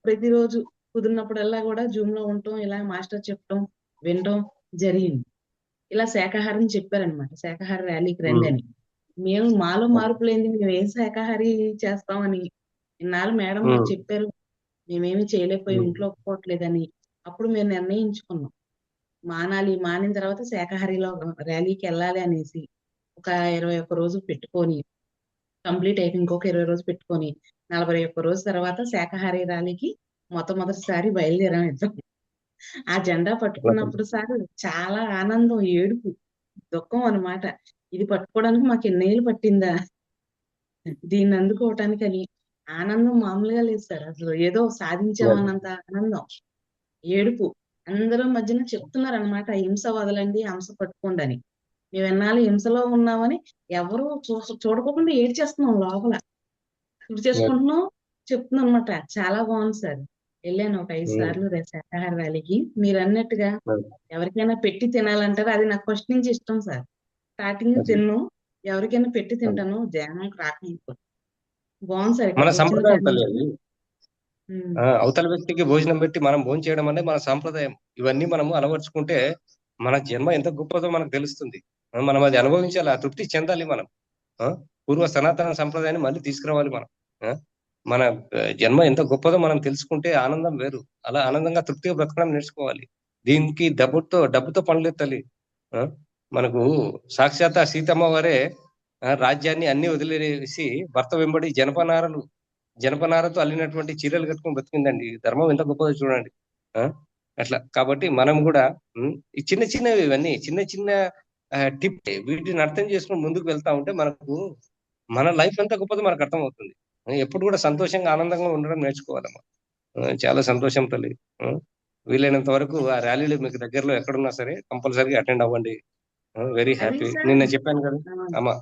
ప్రతిరోజు కుదిరినప్పుడల్లా కూడా జూమ్ లో ఉండటం, ఇలా మాస్టర్ చెప్పడం వినడం జరిగింది. ఇలా శాకాహారం చెప్పారనమాట, శాకాహార ర్యాలీకి రండి అని. మేము మాలో మార్పు లేని మేము ఏం శాకాహారి చేస్తామని ఇన్నాళ్ళు మేడం మాకు చెప్పారు, మేమేమి చేయలేకపోయి ఇంట్లో ఒప్పుకోవట్లేదని. అప్పుడు మేము నిర్ణయించుకున్నాం మానాలి, మానిన తర్వాత శాకాహారిలో ర్యాలీకి వెళ్ళాలి అనేసి ఒక 21 రోజు పెట్టుకొని కంప్లీట్ అయ్యి ఇంకొక 20 రోజు పెట్టుకొని 41 రోజు తర్వాత శాకాహారి ర్యాలీకి మొట్టమొదటిసారి బయలుదేరాం ఇద్దరం. ఆ జెండా పట్టుకున్నప్పుడు సార్ చాలా ఆనందం, ఏడుపు, దుఃఖం అన్నమాట. ఇది పట్టుకోవడానికి మాకు ఎన్నేళ్ళు పట్టిందా దీన్ని అందుకోవటానికి అని. ఆనందం మామూలుగా లేదు సార్, అసలు ఏదో సాధించామన్నంత ఆనందం, ఏడుపు. అందరూ మధ్యన చెప్తున్నారు అనమాట, హింస వదలండి, హింస పట్టుకోండి అని. మేము ఎన్నాళ్ళు హింసలో ఉన్నామని ఎవరు చూడకోకుండా ఏడ్చేస్తున్నాం లోపల, గుర్తు చేసుకుంటున్నాం, చెప్తున్నాం అనమాట. చాలా బాగుంది సార్. వెళ్ళాను ఒక 5 ఉమ్, సార్లు శాకాహార ర్యాలీకి. మీరు అన్నట్టుగా ఉమ్, ఎవరికైనా పెట్టి తినాలంటారు. అది నాకు ఫస్ట్ నుంచి ఇష్టం సార్. స్టార్టింగ్ అది. తిన్ను, ఎవరికైనా పెట్టి అది. తింటాను. ధ్యానానికి రాకముందు బాగుంది సార్. మన ఇక్కడికి వచ్చిన సంప్రదాయం కాడి తల్లి నుంచి. అది. ఉమ్, అవతల వ్యక్తికి భోజనం పెట్టి మనం భోజనం చేయడం అనేది మన సాంప్రదాయం. ఇవన్నీ మనము అలవర్చుకుంటే మన జన్మ ఎంత గొప్పదో మనకు తెలుస్తుంది. మనం అది అనుభవించాలి, ఆ తృప్తి చెందాలి మనం. ఆ, పూర్వ సనాతన సంప్రదాయాన్ని మళ్ళీ తీసుకురావాలి మనం. ఆ, మన జన్మ ఎంత గొప్పదో మనం తెలుసుకుంటే ఆనందం వేరు. అలా ఆనందంగా తృప్తిగా బ్రతకడం నేర్చుకోవాలి. దీనికి డబ్బుతో పనులేదు తల్లి. ఆ, మనకు సాక్షాత్ ఆ సీతమ్మ వారే రాజ్యాన్ని అన్ని వదిలేసి భర్త వెంబడి జనపనారతో అల్లినటువంటి చీరలు కట్టుకొని బతికిందండి. ధర్మం ఎంత గొప్పదో చూడండి. ఆ, అట్లా కాబట్టి మనం కూడా ఈ చిన్న చిన్నవి, ఇవన్నీ చిన్న చిన్న టిప్, వీటిని అర్థం చేసుకుని ముందుకు వెళ్తా ఉంటే మనకు మన లైఫ్ ఎంత గొప్పదో మనకు అర్థం అవుతుంది. ఎప్పుడు కూడా సంతోషంగా ఆనందంగా ఉండడం నేర్చుకోవాలమ్మా. చాలా సంతోషం తల్లి. వీలైనంత వరకు ఆ ర్యాలీలు మీకు దగ్గరలో ఎక్కడున్నా సరే కంపల్సరీగా అటెండ్ అవ్వండి. వెరీ అది హ్యాపీ. సార్. నిన్న చెప్పాను కదా అమ్మా.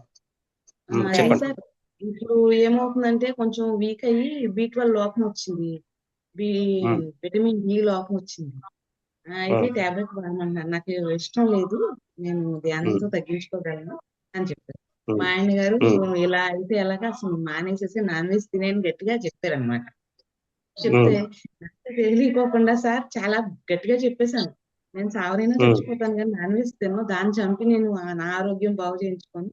అది చెప్పండి. సార్, ఇప్పుడు ఏమవుతుందంటే కొంచెం వీక్ అయ్యి B12 లోపం వచ్చింది. బి ఉమ్, విటమిన్ డి లోపం వచ్చింది. అయితే ఉమ్, టాబ్లెట్ వాడమన్నారు. నాకు ఇష్టం లేదు, నేను ధ్యానంతో తగ్గించుకోగలను అని చెప్పారు. ఉమ్, మా ఆయన గారు ఉమ్, ఇలా అయితే ఎలాగా, అసలు మానేసేసి నాన్ వెజ్ తినేని గట్టిగా చెప్పారనమాట. ఉమ్, చెప్తే నాకు తెలియకోకుండా సార్ చాలా గట్టిగా చెప్పేశాను. నేను సావరైనా ఉమ్, చచ్చిపోతాను కానీ నాన్ వెజ్ తిన్ను, దాన్ని చంపి నేను నా ఆరోగ్యం బాగు చేయించుకొని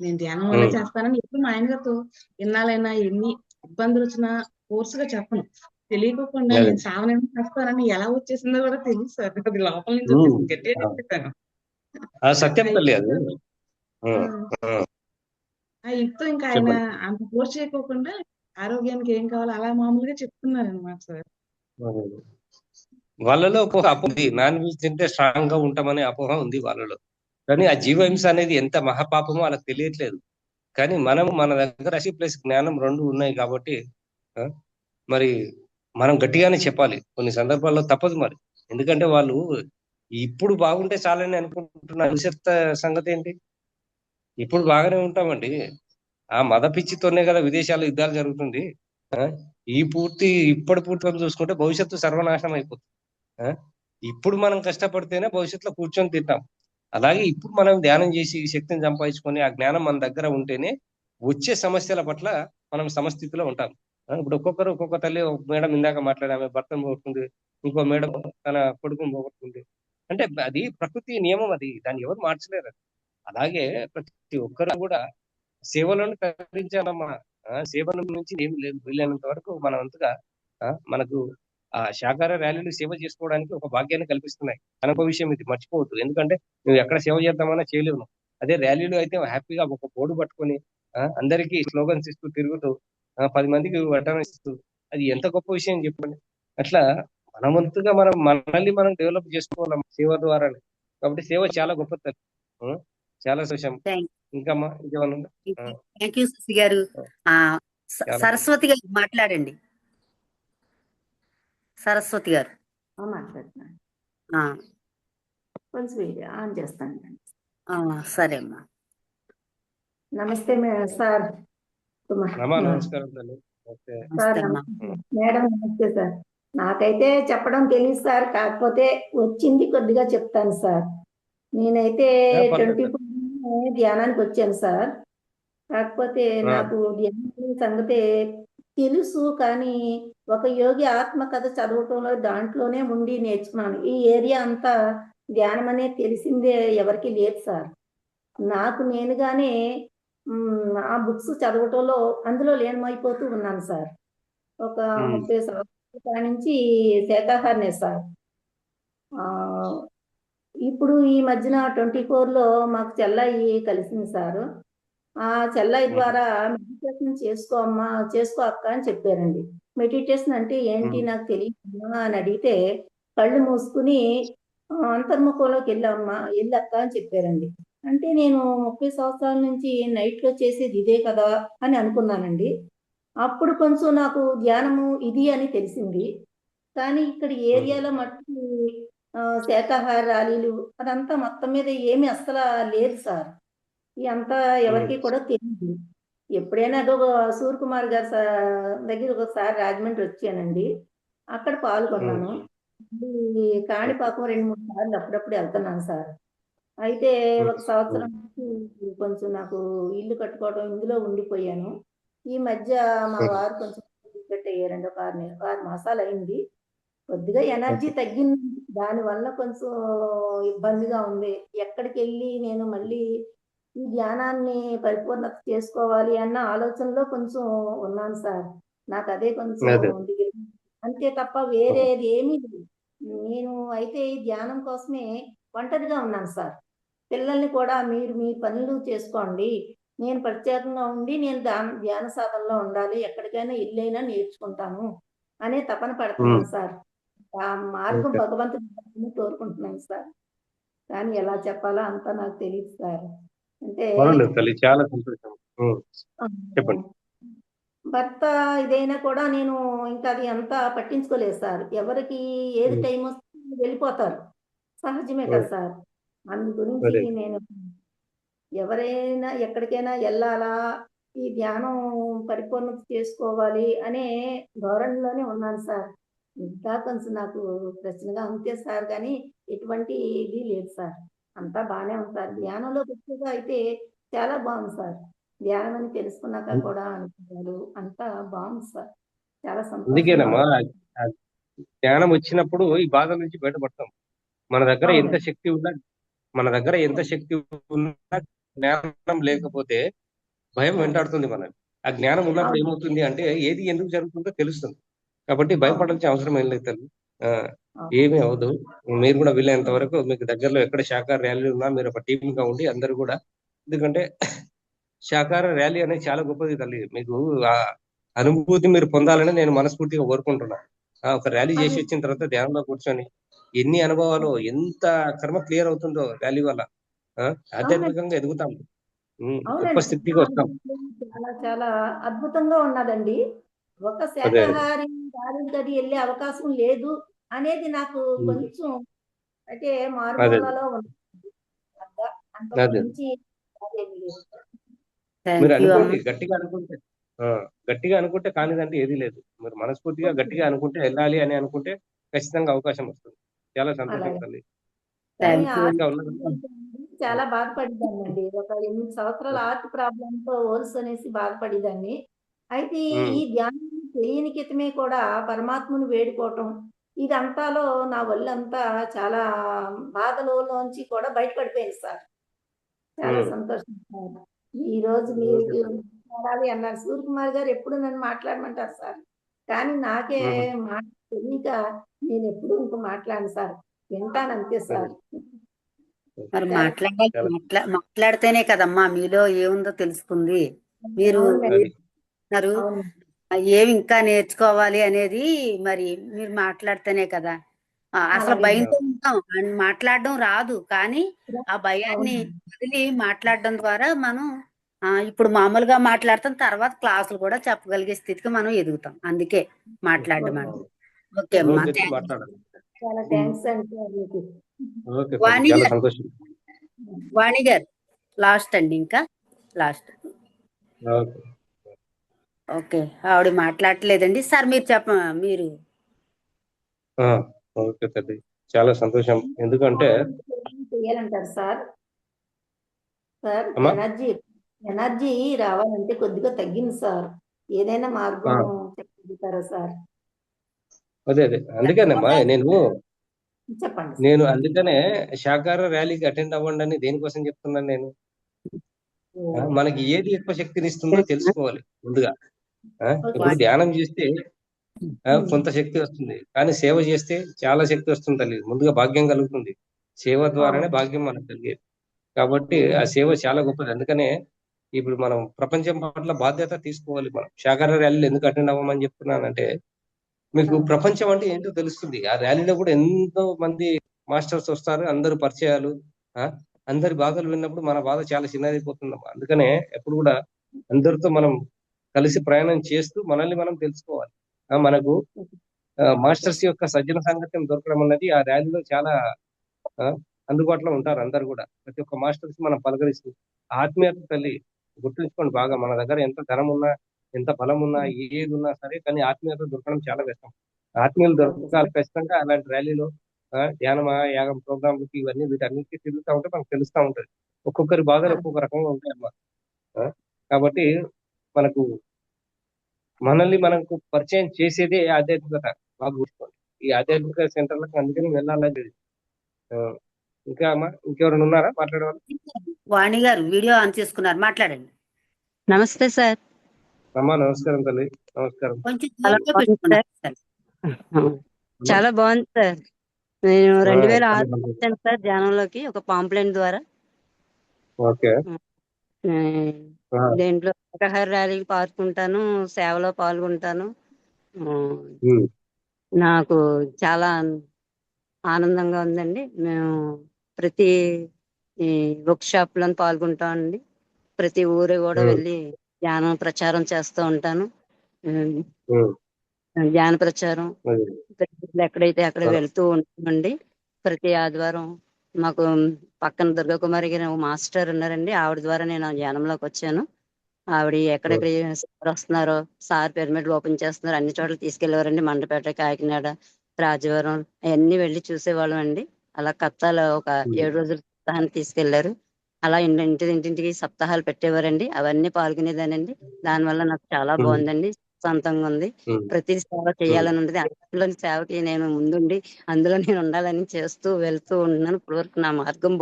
నేను ధ్యానం వల్ల ఉమ్, చేస్తానని ఎప్పుడు మా ఆయన గారితో ఎన్నాళ్ళైనా ఎన్ని ఇబ్బందులు వచ్చినా ఫోర్స్ గా చెప్పను. తెలియకోకుండా అదే. నేను సావనైనా చేస్తానని ఎలా వచ్చేసిందో కూడా తెలియదు సార్. అది లోపల నుంచి ఉమ్, వచ్చేసింది, గట్టిగా ఆ, చెప్పేశాను. ఆ సత్యం తల్లి అయితే అది. ఆ, ఉమ్, ఉమ్, ఆ ఇప్పుడు ఇంకా ఆయన చెప్పండి. అంత ఫోర్స్ చేయకోకుండా ఆరోగ్యానికి ఏం కావాలో అలా మామూలుగా చెప్తున్నారు అనమాట సార్. అదే. వాళ్ళలో అపోహ ఉంది, నాన్ వెజ్ తింటే స్ట్రాంగ్ గా ఉంటామనే అపోహ ఉంది వాళ్ళలో. కానీ ఆ జీవహింస అనేది ఎంత మహాపాపమో వాళ్ళకి తెలియట్లేదు. కానీ మన దగ్గర రసి ప్లస్ జ్ఞానం రెండు ఉన్నాయి కాబట్టి ఆ, మరి మనం గట్టిగానే చెప్పాలి. కొన్ని సందర్భాల్లో తప్పదు మరి. ఎందుకంటే వాళ్ళు ఇప్పుడు బాగుంటే చాలని అనుకుంటున్న భవిష్యత్ సంగతి ఏంటి? ఇప్పుడు బాగానే ఉంటామండి. ఆ మద పిచ్చితోనే కదా విదేశాల్లో యుద్ధాలు జరుగుతుంది. ఆ, ఇప్పటి పూర్తిగా చూసుకుంటే భవిష్యత్తు సర్వనాశనం అయిపోతుంది. ఆ, ఇప్పుడు మనం కష్టపడితేనే భవిష్యత్తులో కూర్చొని తింటాం. అలాగే ఇప్పుడు మనం ధ్యానం చేసి ఈ శక్తిని సంపాదించుకొని ఆ జ్ఞానం మన దగ్గర ఉంటేనే వచ్చే సమస్యల పట్ల మనం సమస్థితిలో ఉంటాం. ఇప్పుడు ఒక్కొక్క తల్లి, ఒక మేడం ఇందాక మాట్లాడామే భర్తను పోగొట్టుకుంది, ఇంకో మేడం తన కొడుకుని పోగొట్టుకుంది. అంటే అది ప్రకృతి నియమం, అది దాన్ని ఎవరు మార్చలేరు. అలాగే ప్రతి ఒక్కరు కూడా సేవలను తరించాలమ్మా. సేవల నుంచి ఏమి లేదు. వీలైనంత వరకు మన వంతుగా మనకు ఆ శాకాహార ర్యాలీలు సేవ చేసుకోవడానికి ఒక భాగ్యాన్ని కల్పిస్తున్నాయి. కనుక విషయం ఇది మర్చిపోవద్దు. ఎందుకంటే నువ్వు ఎక్కడ సేవ చేద్దామన్నా చేయలేవు. అదే ర్యాలీలు అయితే హ్యాపీగా ఒక బోర్డు పట్టుకొని అందరికీ స్లోగన్స్ ఇస్తూ తిరుగుతూ 10 మందికి వడ్డన ఇస్తూ, అది ఎంత గొప్ప విషయం చెప్పండి. అట్లా మన వంతుగా మనల్ని మనం డెవలప్ చేసుకోవాలి సేవ ద్వారానే. కాబట్టి సేవ చాలా గొప్పది. చాలా సంతోషం. ఇంకమ్మా ఇంకేమన్నా ఉందా? థ్యాంక్ యూ శశి గారు. చాలా సరస్వతి గారు మాట్లాడండి. సరస్వతి గారు మాట్లాడుతున్నాను. ఆ, కొంచెం వీడియో ఆన్ చేస్తాను. సరే అమ్మా. నమస్తే సార్. అమ్మా నమస్కారం తల్లి. ఓకే. సార్ నమస్తే అమ్మా. మేడం నమస్తే సార్. నాకైతే చెప్పడం తెలియదు సార్, కాకపోతే వచ్చింది కొద్దిగా చెప్తాను సార్. నేనైతే పర్లేదు 24 ధ్యానానికి వచ్చాను సార్. కాకపోతే నాకు ధ్యానం సంగతి తెలుసు, కానీ ఒక యోగి ఆత్మకథ చదవటంలో దాంట్లోనే ఉండి నేర్చుకున్నాను. ఈ ఏరియా అంతా ధ్యానం అనేది తెలిసిందే ఎవరికి లేదు సార్. నాకు నేనుగానే ఆ బుక్స్ చదవటంలో అందులో లీనమైపోతూ ఉన్నాను సార్. ఒక 30 సంవత్సరాల నుంచి శాకాహారనే సార్. ఇప్పుడు ఈ మధ్యన 24లో మాకు చెల్లాయి కలిసింది సార్. ఆ చెల్లాయి ద్వారా మెడిటేషన్ చేసుకో అక్క అని చెప్పారండి. మెడిటేషన్ అంటే ఏంటి నాకు తెలియదమ్మా అని అడిగితే, కళ్ళు మూసుకుని అంతర్ముఖంలోకి వెళ్ళక్క అని చెప్పారండి. అంటే నేను 30 సంవత్సరాల నుంచి నైట్లో చేసేది ఇదే కదా అని అనుకున్నానండి. అప్పుడు కొంచెం నాకు ధ్యానము ఇది అని తెలిసింది. కానీ ఇక్కడ ఏరియాలో మట్టుకు శాకాహార ర్యాలీలు అదంతా మొత్తం మీద ఏమీ అస్సలు లేదు సార్. అంతా ఎవరికి కూడా తెలియదు. ఎప్పుడైనా అదో సూర్యకుమార్ గారి దగ్గర ఒకసారి రాజమండ్రి వచ్చానండి. అక్కడ పాల్గొన్నాను. ఈ కాణిపాకం 2-3 సార్లు అప్పుడప్పుడు వెళ్తున్నాను సార్. అయితే ఒక సంవత్సరం నుంచి కొంచెం నాకు ఇల్లు కట్టుకోవడం ఇందులో ఉండిపోయాను. ఈ మధ్య మా వారు కొంచెం పెట్టేయారండి. ఒక 6 మాసాలు అయింది. కొద్దిగా ఎనర్జీ తగ్గింది. దానివల్ల కొంచెం ఇబ్బందిగా ఉంది. ఎక్కడికెళ్ళి నేను మళ్ళీ ఈ ధ్యానాన్ని పరిపూర్ణత చేసుకోవాలి అన్న ఆలోచనలో కొంచెం ఉన్నాను సార్. నాకు అదే కొంచెం అదే దిగులు. అంతే తప్ప వేరేది ఏమీ లేదు. నేను అయితే ఈ ధ్యానం కోసమే ఒంటరిగా ఉన్నాను సార్. పిల్లల్ని కూడా మీరు మీ పనులు చేసుకోండి. నేను ప్రత్యేకంగా ఉండి నేను ధ్యాన సాధనలో ఉండాలి. ఎక్కడికైనా ఇల్లైనా నేర్చుకుంటాను అనే తపన పడుతున్నాను సార్. ఆ మార్గం ఓకే. భగవంతుడి ఇవ్వాలని కోరుకుంటున్నాను సార్. కానీ ఎలా చెప్పాలో అంతా నాకు తెలియదు సార్. అంటే అవునండి తల్లి, చాలా సంతోషం. చెప్పండి. భర్త ఇదైనా కూడా నేను ఇంకా అది అంతా పట్టించుకోలేదు సార్. ఎవరికి ఏది టైం వస్తే వెళ్ళిపోతారు. సహజమే కదా సార్. అందు గురించి అదే నేను ఎవరైనా ఎక్కడికైనా వెళ్ళాలా, ఈ ధ్యానం పరిపూర్ణత చేసుకోవాలి అనే ధోరణిలోనే ఉన్నాను సార్. ఇంకా కొంచెం నాకు ప్రశ్నగా అంతే సార్, కానీ ఎటువంటి ఇది లేదు సార్. అంతా బాగానే ఉంది సార్. ధ్యానంలోకి వచ్చాక అయితే చాలా బాగుంది సార్. ధ్యానం అని తెలుసుకున్నాక కూడా అనుభవాలు అంతా బాగుంది సార్. చాలా సంతోషంగా అందుకేనమ్మా ఉంది. ఆ జ్ఞానం వచ్చినప్పుడు ఈ బాధ నుంచి బయటపడతాం. మన దగ్గర ఎంత అవునండి. శక్తి ఉన్నా మన దగ్గర ఎంత శక్తి ఉన్నా జ్ఞానం లేకపోతే భయం అవును. వెంటాడుతుంది మనల్ని. ఆ జ్ఞానం ఉన్నప్పుడు అవును. ఏమవుతుంది అంటే ఏది ఎందుకు జరుగుతుందో తెలుస్తుంది. కాబట్టి అవును. భయపడాల్సిన అవసరం ఏం లేదు తల్లి. ఆ, అవును. ఏమీ అవదు. మీరు కూడా వీలైనంత వరకు మీకు దగ్గరలో ఎక్కడ శాఖ ర్యాలీ ఉన్నా మీరు ఒక టీమ్ గా ఉండి అందరూ కూడా, ఎందుకంటే శాకాహార ర్యాలీ అనేది చాలా గొప్పది తల్లి. మీకు ఆ అనుభూతి మీరు పొందాలని నేను మనస్ఫూర్తిగా కోరుకుంటున్నా. ఒక ర్యాలీ చేసి అది వచ్చిన తర్వాత ధ్యానంలో కూర్చొని ఎన్ని అనుభవాలు, ఎంత కర్మ క్లియర్ అవుతుందో ర్యాలీ వల్ల. అవునండి. ఆధ్యాత్మికంగా ఎదుగుతాం. గొప్ప అవునండి. స్థితికి వస్తాం. చాలా చాలా అద్భుతంగా ఉన్నదండి. ఒక అదే శాకాహారి దారికి వెళ్ళే అవకాశం లేదు అనేది నాకు ఉమ్, కొంచెం అంటే అదే మారుమూలలో ఉంది. అంతకు అదే మించి అదేమీ లేదు. మీరు థ్యాంక్ యూ అనుకోండి, అమ్మ. గట్టిగా అనుకుంటే. ఆ, గట్టిగా అనుకుంటే కానిదంటే ఏది లేదు. మీరు మనస్ఫూర్తిగా గట్టిగా అనుకుంటే, వెళ్ళాలి అని అనుకుంటే ఖచ్చితంగా అవకాశం వస్తుంది. చాలా సంతోషం అలాగే. తల్లి. కానీ థ్యాంక్ యూ. ఇంకా ఉన్నదంతా. చాలా బాధపడిదాన్నండి. ఒక 8 సంవత్సరాల హార్ట్ ప్రాబ్లంతో ఓల్స్ అనేసి బాధపడేదాన్ని. అయితే ఈ ధ్యానం తెలియని క్రితమే కూడా పరమాత్మను వేడుకోవటం, ఇదంతాలో నా ఒళ్ళంతా చాలా బాధలోంచి కూడా బయటపడిపోయింది సార్. చాలా సంతోషం సార్. ఈరోజు ఓకే మీకు తల్లి. మాట్లాడాలి అన్నారు. సూర్యకుమార్ గారు ఎప్పుడు నన్ను మాట్లాడమంటారు సార్. కానీ నాకే మాట తెలియక నేనెప్పుడూ ఇంక మాట్లాడను సార్. వింటానంతే అదే సార్. మరి చాలా చాలా మాట్లాడితేనే కదమ్మా మీలో ఏముందో తెలుస్తుంది. మీరు అవునండి. అది అన్నారు అవును. ఏమి ఇంకా నేర్చుకోవాలి అనేది, మరి మీరు మాట్లాడితేనే కదా. అసలు అలాగే. భయంతో ఉంటాం, మాట్లాడడం రాదు, కానీ ఆ భయాన్ని అవును. వదిలి మాట్లాడడం ద్వారా మనం ఇప్పుడు మామూలుగా మాట్లాడతాం, తర్వాత క్లాసులు కూడా చెప్పగలిగే స్థితికి మనం ఎదుగుతాం. అందుకే మాట్లాడడం ఓకే. అంటే. ఓకే అమ్మా, రోజెత్తి థ్యాంక్ మాట్లాడాలి. చాలా థ్యాంక్స్ అండి మీకు. ఓకే తల్లి, వాణి చాలా గారు, సంతోషం. వాణి గారు లాస్ట్ అండి, ఇంకా లాస్ట్. ఓకే. ఓకే, ఆవిడ మాట్లాడలేదండి సార్, మీరు ఆ, ఓకే తల్లి, చాలా సంతోషం. ఎందుకంటే చేయాలంటారు సార్. సార్ అమ్మా ఎనర్జీ రావాలంటే కొద్దిగా తగ్గింది సార్. ఏదైనా మార్గం చెప్తారా సార్? అదే అందుకేనమ్మా చెప్పండి సార్. నేను అందుకనే శాకాహార ర్యాలీకి అటెండ్ అవ్వండి అని దేనికోసం చెప్తున్నాను నేను. మనకి ఏది ఎక్కువ శక్తిని ఇస్తుందో తెలుసుకోవాలి ముందుగా. ఇప్పుడు ధ్యానం చేస్తే కొంత శక్తి వస్తుంది, కానీ సేవ చేస్తే చాలా శక్తి వస్తుంది తల్లి. ముందుగా భాగ్యం కలుగుతుంది. సేవ ద్వారానే భాగ్యం మనకు కలిగేది. కాబట్టి ఆ సేవ చాలా గొప్పది. అందుకనే ఇప్పుడు మనం ప్రపంచం పట్ల బాధ్యత తీసుకోవాలి. మనం శాకాహార ర్యాలీలు ఎందుకు అటెండ్ అవ్వమని చెప్తున్నానంటే, మీకు ప్రపంచం అంటే ఏంటో తెలుస్తుంది. ఆ ర్యాలీలో కూడా ఎంతో మంది మాస్టర్స్ వస్తారు, అందరూ పరిచయాలు. అందరి బాధలు విన్నప్పుడు మన బాధ చాలా చిన్నదైపోతుందమ్మా. అందుకనే ఎప్పుడు కూడా అందరితో మనం కలిసి ప్రయాణం చేస్తూ మనల్ని మనం తెలుసుకోవాలి. మనకు మాస్టర్స్ యొక్క సజ్జన సాంగత్యం దొరకడం అన్నది ఆ ర్యాలీలో చాలా అందుబాటులో ఉంటారు. అందరు కూడా ప్రతి ఒక్క మాస్టర్స్ మనం పలకరిస్తూ ఆత్మీయత తల్లి గుర్తుంచుకోండి బాగా. మన దగ్గర ఎంత ధనం ఉన్నా, ఎంత బలం ఉన్నా, ఏది ఉన్నా సరే, కానీ ఆత్మీయత దొరకడం చాలా కష్టం. ఆత్మీయులు ఓకే దొరకాలి సార్. ఖచ్చితంగా అలాంటి ర్యాలీలో ధ్యానమా యాగం ప్రోగ్రాంలకి ఇవన్నీ వీటన్నిటికీ తిరుగుతూ ఉంటే మనకు తెలుస్తూ ఉంటది. ఒక్కొక్కరి బాధలు ఒక్కొక్క రకంగా ఉంటాయమ్మా. కాబట్టి మనకు మనల్ని మనకు పరిచయం చేసేదే ఆధ్యాత్మికత. బాగా గుర్తుకోండి. ఈ ఆధ్యాత్మిక సెంటర్లకు అందుకని వెళ్ళాలని. ఇంకా అమ్మా ఇంకెవరైనా ఉన్నారా మాట్లాడేవాళ్ళు? వాణి గారు వీడియో ఆన్ చేసుకున్నారు, మాట్లాడండి. నమస్తే సార్. అమ్మా నమస్కారం తల్లి. నమస్కారం. కొంచెం చాలా దూరంగా బాగుంది పెట్టుకున్నారు సార్. సార్. చాలా బాగుంది సార్. నేను చాలా 2006 సంతోషం. వచ్చాను సార్ ధ్యానంలోకి ఒక పాంప్లెంట్ ద్వారా. ఓకే. దేంట్లో శాకాహార ర్యాలీకి పాల్గొంటాను, సేవలో పాల్గొంటాను. నాకు చాలా ఆనందంగా ఉందండి. మేము ప్రతి వర్క్ షాప్ లో పాల్గొంటామండి. ప్రతి ఊరు కూడా వెళ్ళి ధ్యానం ప్రచారం చేస్తూ ఉంటాను. ధ్యాన ప్రచారం ఎక్కడైతే అక్కడ వెళ్తూ ఉంటామండి. ప్రతి ఆదివారం మాకు పక్కన దుర్గాకుమారి గారి మాస్టర్ ఉన్నారండి, ఆవిడ ద్వారా నేను ధ్యానంలోకి వచ్చాను. ఆవిడ ఎక్కడెక్కడ సార్ వస్తున్నారో, సార్ పిరమిడ్ ఓపెన్ చేస్తున్నారు అన్ని చోట్ల తీసుకెళ్లేవారండి. మండపేట, కాకినాడ, రాజవరం అవన్నీ వెళ్ళి చూసేవాళ్ళం అండి. అలా కత్తాలు ఒక 7 రోజుల సప్తాహాన్ని తీసుకెళ్లారు. అలా ఇంటింటికి సప్తాహాలు పెట్టేవారండి. అవన్నీ పాల్గొనేదానండి. దానివల్ల నాకు చాలా బాగుందండి, సొంతంగా ఉంది. ప్రతి సేవ చేయాలని ఉండేది. అందులోని సేవకి నేను ముందుండి అందులో నేను ఉండాలని చేస్తూ వెళ్తూ ఉంటున్నాను. ఇప్పటివరకు నా మార్గం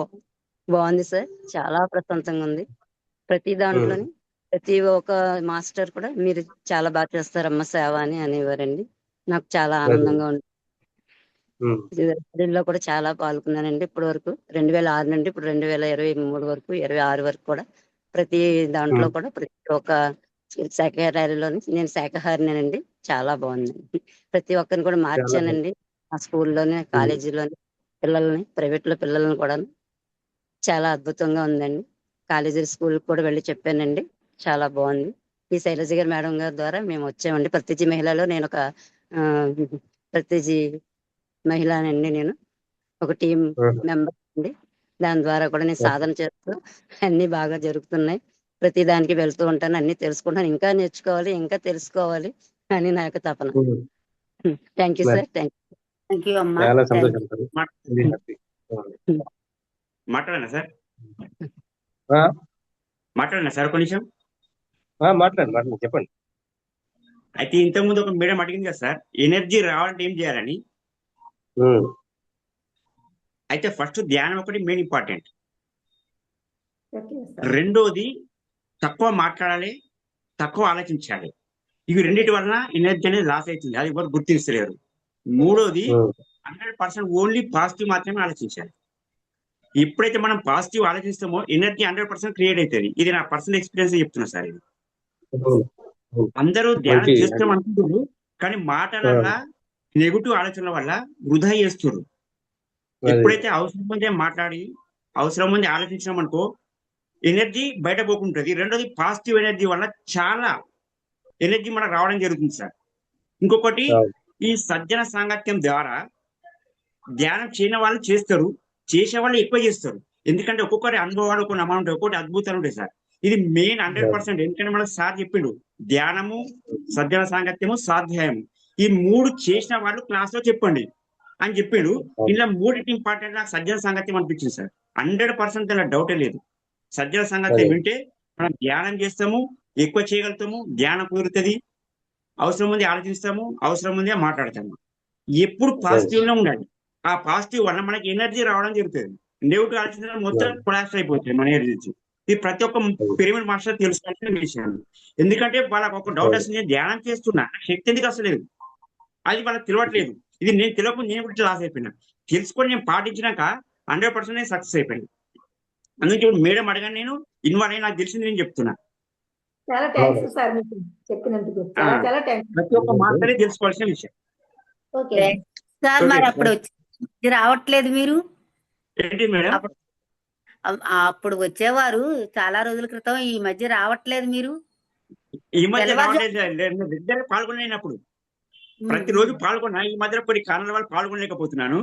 బాగుంది సార్. చాలా ప్రశాంతంగా ఉంది. ప్రతి దాంట్లోని ప్రతి ఒక్క మాస్టర్ కూడా మీరు చాలా బాగా చేస్తారమ్మా సేవ అని అనేవారండి. నాకు చాలా ఆనందంగా ఉంది. లో కూడా చాలా పాల్గొన్నానండి ఇప్పటి వరకు. 2006 నుండి ఇప్పుడు 2023 వరకు 26 వరకు కూడా ప్రతి దాంట్లో కూడా ప్రతి ఒక్క శాఖాహార ర్యాలీలోని నేను శాఖాహారినేనండి. చాలా బాగుందండి. ప్రతి ఒక్కరిని కూడా మార్చానండి. మా స్కూల్లోని, కాలేజీలోని పిల్లల్ని, ప్రైవేట్ లో పిల్లల్ని కూడా చాలా అద్భుతంగా ఉందండి. కాలేజీ స్కూల్ కూడా వెళ్ళి చెప్పానండి. చాలా బాగుంది. ఈ శైలజ గారి మేడం గారి ద్వారా మేము వచ్చామండి. ప్రతిజీ మహిళలో నేను ఒక ప్రతిజీ మహిళనండి. నేను ఒక టీం మెంబర్ అండి. దాని ద్వారా కూడా నేను సాధన చేస్తూ అన్ని బాగా జరుగుతున్నాయి. ప్రతి దానికి వెళ్తూ ఉంటాను, అన్ని తెలుసుకుంటాను. ఇంకా నేర్చుకోవాలి, ఇంకా తెలుసుకోవాలి అని నా యొక్క తపన. Thank you sir. Thank you అమ్మా. చాలా సంతోషం. మాట్లాడనా సార్? మాట్లాడనా సార్? ఒక నిమిషం మాట్లాడండి, చెప్పండి. అయితే ఇంతకుముందు ఒక మేడం అడిగింది కదా సార్, ఎనర్జీ రావాలంటే ఏం చేయాలని. అయితే ఫస్ట్ ధ్యానం ఒకటి మెయిన్ ఇంపార్టెంట్. రెండోది తక్కువ మాట్లాడాలి, తక్కువ ఆలోచించాలి. ఇవి రెండింటి వలన ఎనర్జీ అనేది లాస్ అవుతుంది, అది ఎవరు గుర్తించలేరు. మూడోది 100% ఓన్లీ పాజిటివ్ మాత్రమే ఆలోచించాలి. ఎప్పుడైతే మనం పాజిటివ్ ఆలోచిస్తామో ఎనర్జీ 100% క్రియేట్ అవుతుంది. ఇది నా పర్సనల్ ఎక్స్పీరియన్స్ చెప్తున్నా సార్. ఇది అందరూ ధ్యానం చేస్తాం అనుకుంటున్నారు, కానీ మాటల వల్ల, నెగిటివ్ ఆలోచనల వల్ల వృధా చేస్తున్నారు. ఎప్పుడైతే అవసరం ముందే మాట్లాడి అవసరం ముందే ఆలోచించినాం అనుకో ఎనర్జీ బయట పోకుంటుంది. రెండోది పాజిటివ్ ఎనర్జీ వల్ల చాలా ఎనర్జీ మనకు రావడం జరుగుతుంది సార్. ఇంకొకటి, ఈ సజ్జన సాంగత్యం ద్వారా ధ్యానం చేయని వాళ్ళు చేస్తారు, చేసే వాళ్ళు ఎక్కువ చేస్తారు. ఎందుకంటే ఒక్కొక్కరి అనుభవాలు కొన్ని అమౌంట్ ఒక్కొక్కటి అద్భుతాలు ఉంటాయి సార్. ఇది మెయిన్ 100%. ఎందుకంటే మనకు సార్ చెప్పిండు, ధ్యానము, సజ్జన సాంగత్యము, స్వాధ్యాయము ఈ 3 చేసిన వాళ్ళు క్లాస్ లో చెప్పండి అని చెప్పిండు. ఇలా 3 ఇంపార్టెంట్. నాకు సజ్జన సాంగత్యం అనిపించింది సార్. 100% దానిలో డౌటే లేదు. సజ్జన సాంగత్యం వింటే మనం ధ్యానం చేస్తాము, ఎక్కువ చేయగలుగుతాము, ధ్యానం కుదురుతుంది, అవసరం ముందే ఆలోచిస్తాము, అవసరం ముందే మాట్లాడతాము. ఎప్పుడు పాజిటివ్ లో ఉండాలి. ఆ పాజిటివ్ వల్ల మనకి ఎనర్జీ రావడం జరుగుతుంది. నెగిటివ్ ఆలోచన మొత్తం కొలాప్స్ అయిపోతుంది మన ఎనర్జీ. ఇది ప్రతి ఒక్క పిరమిడ్ మాస్టర్ తెలుసుకోవాల్సిన విషయం. ఎందుకంటే వాళ్ళకి ఒక డౌట్ వస్తుంది, నేను ధ్యానం చేస్తున్నా, శక్తి ఎందుకు వస్తలేదు, అది వాళ్ళకి తెలియట్లేదు. ఇది నేను తెలియకుండా నేను కూడా లాస్ అయిపోయినా. తెలుసుకొని నేను పాటించినాక 100% నేను సక్సెస్ అయిపోయాను. అందుకే ఇప్పుడు మేడం అడగానే నేను ఇన్వాల్వ్ అయ్యి నాకు తెలిసింది నేను చెప్తున్నా. చాలా థ్యాంక్స్ సార్ మీకు చెప్పినందుకు. చాలా చాలా థ్యాంక్స్. ప్రతి ఒక్క మాస్టరే తెలుసుకోవాల్సిన విషయం. Okay sir. మరి అప్పుడు వచ్చి రావట్లేదు మీరు? ఏంటి మేడం? అప్పుడు వచ్చేవారు చాలా రోజుల క్రితం, ఈ మధ్య రావట్లేదు మీరు? ఈ మధ్య రావట్లేదు, రెగ్యులర్ పాల్గొనలేనప్పుడు. ప్రతిరోజు పాల్గొన్నా, ఈ మధ్య కొన్ని కారణాల వల్ల పాల్గొనలేకపోతున్నాను.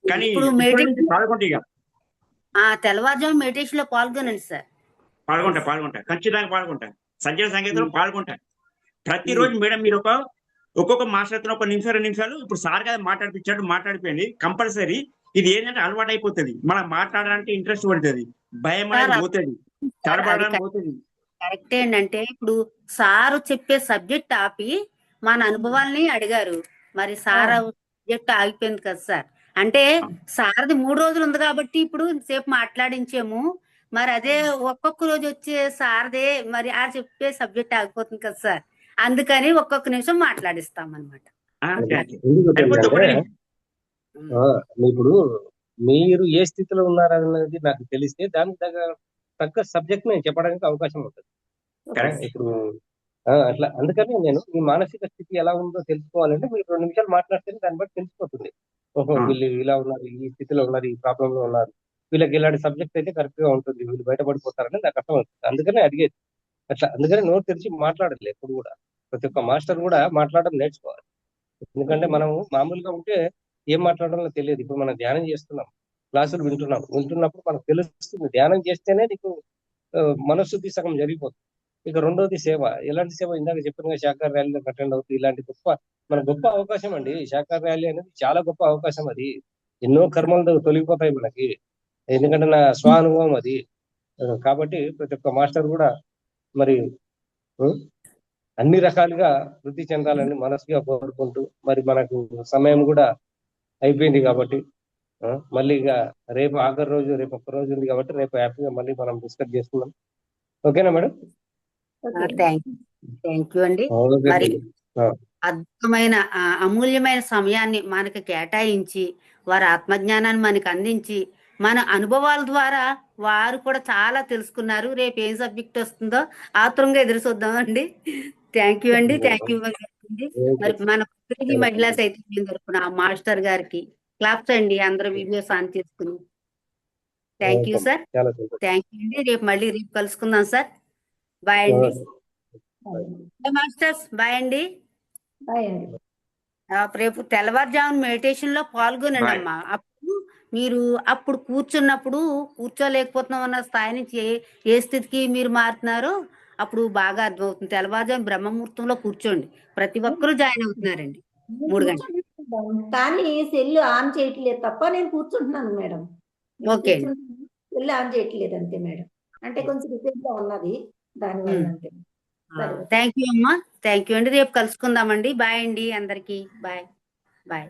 కానీ ఇప్పుడు పాల్గొంటే ఇక తెల్లవారుజాము మెడిటేషన్ లో పాల్గొనండి సార్. పాల్గొంటా ఖచ్చితంగా పాల్గొంటా. సజ్జన సంగీతంలో పాల్గొంటా. ప్రతిరోజు మేడం మీరు ఒక ఒక్కొక్క మాస్టర్ ఒక నిమిషం 2 నిమిషాలు ఇప్పుడు సార్ కదా మాట్లాడిపోయింది కంపల్సరీ. ఇది ఏంటంటే అలవాటు అయిపోతుంది, మనం మాట్లాడాలంటే ఇంట్రెస్ట్ పడుతుంది, భయం సార్ అనేది పోతుంది, సార్ అది తడబడడం పోతుంది. కరెక్ట్ ఏంటంటే ఇప్పుడు సారు చెప్పే సబ్జెక్ట్ ఆపి మన అనుభవాల్ని అడిగారు. మరి సార్ సబ్జెక్ట్ ఆగిపోయింది కదా సార్. అంటే సార్ది 3 రోజులు ఉంది కాబట్టి ఇప్పుడు సేపు మాట్లాడించాము. మరి అదే ఒక్కొక్క రోజు వచ్చే సార్దే మరి ఆ చెప్పే సబ్జెక్ట్ ఆగిపోతుంది కదా సార్. అందుకని ఒక్కొక్క నిమిషం మాట్లాడిస్తాం అనమాట. అంతే అంతే. ఎందుకు సరిపోతే ఒకటే ఏంటంటే ఇప్పుడు మీరు ఏ స్థితిలో ఉన్నారన్నది నాకు తెలిస్తే దానికి తగ్గ సబ్జెక్ట్ నేను చెప్పడానికి అవకాశం ఉంటుంది. కరెక్ట్. ఇప్పుడు అట్లా అందుకని నేను మీ మానసిక స్థితి ఎలా ఉందో తెలుసుకోవాలంటే మీరు 2 నిమిషాలు మాట్లాడితే దాన్ని బట్టి తెలిసిపోతుంది. ఓహో వీళ్ళు ఇలా ఉన్నారు, ఈ స్థితిలో ఉన్నారు, ఈ ప్రాబ్లం లో ఉన్నారు, వీళ్ళకి ఇలాంటి సబ్జెక్ట్ అయితే కరెక్ట్ గా ఉంటుంది, వీళ్ళు బయటపడిపోతారని నాకు అర్థమవుతుంది. అందుకనే అడిగేది అట్లా. అందుకని నోరు తెరిచి మాట్లాడలేదు ఎప్పుడు కూడా. ప్రతి ఒక్క మాస్టర్ కూడా మాట్లాడడం నేర్చుకోవాలి. ఎందుకంటే మనము మామూలుగా ఉంటే ఏం మాట్లాడాలో తెలియదు. ఇప్పుడు మనం ధ్యానం చేస్తున్నాం, క్లాసులు వింటున్నప్పుడు మనకు తెలుస్తుంది. ధ్యానం చేస్తేనే నీకు మనశుద్ధి సగం జరిగిపోతుంది. ఇక రెండోది సేవ. ఎలాంటి సేవ? ఇందాక చెప్పిన శాఖాహార ర్యాలీలో అటెండ్ అవుతుంది. ఇలాంటి గొప్ప అవకాశం అండి శాఖాహార ర్యాలీ అనేది. చాలా గొప్ప అవకాశం అది. ఎన్నో కర్మలు తొలగిపోతాయి మనకి, ఎందుకంటే నా స్వానుభవం అది. కాబట్టి ప్రతి ఒక్క మాస్టర్ కూడా మరి అన్ని రకాలుగా వృద్ధి చెందాలని మనసుగా కోరుకుంటూ, మరి మనకు సమయం కూడా అయిపోయింది కాబట్టి మళ్ళీ ఇక రేపు ఆఖరి రోజు, రేపు ఒక్క రోజు ఉంది కాబట్టి రేపు హ్యాపీగా మళ్ళీ మనం డిస్కస్ చేసుకుందాం. ఓకేనా మేడం? థ్యాంక్ యూ అండి. మరి అద్భుతమైన అమూల్యమైన సమయాన్ని మనకి కేటాయించి వారి ఆత్మజ్ఞానాన్ని మనకి అందించి మన అనుభవాల ద్వారా వారు కూడా చాలా తెలుసుకున్నారు. రేపు ఏం సబ్జెక్ట్ వస్తుందో ఆతురంగా ఎదురు చూద్దామండి. థ్యాంక్ యూ అండి. థ్యాంక్ యూ అండి. మరి మన పత్రిజీ మహిళా చైతన్యం తరపున మాస్టర్ గారికి క్లాప్స్ అండి. అందరూ వీడియోస్ ఆన్ చేసుకుని. Thank you sir. Thank you అండి. రేపు కలుసుకుందాం సార్. బాయ్ అండి. మాస్టర్స్ బాయ్ అండి. రేపు తెల్లవారుజామున మెడిటేషన్ లో పాల్గొనండి అమ్మా. అప్పుడు కూర్చోలేకపోతున్నాం అన్న స్థాయి నుంచి ఏ స్థితికి మీరు మారుతున్నారో అప్పుడు బాగా అర్థమవుతుంది. తెల్లవారుజామున బ్రహ్మముహూర్తంలో కూర్చోండి. ప్రతి ఒక్కరూ జాయిన్ అవుతున్నారండి 3 గంటలు. కానీ సెల్ ఆన్ చేయట్లేదు తప్ప నేను కూర్చుంటున్నాను మేడం. ఓకే సెల్ ఆన్ చేయట్లేదు అంతే మేడం. అంటే కొంచెం రిపేర్ గా ఉన్నది దానివల్ల అంతే. థ్యాంక్ యూ అమ్మా. థ్యాంక్ యూ అండి. రేపు కలుసుకుందామండి. బాయ్ అండి అందరికి. Bye bye.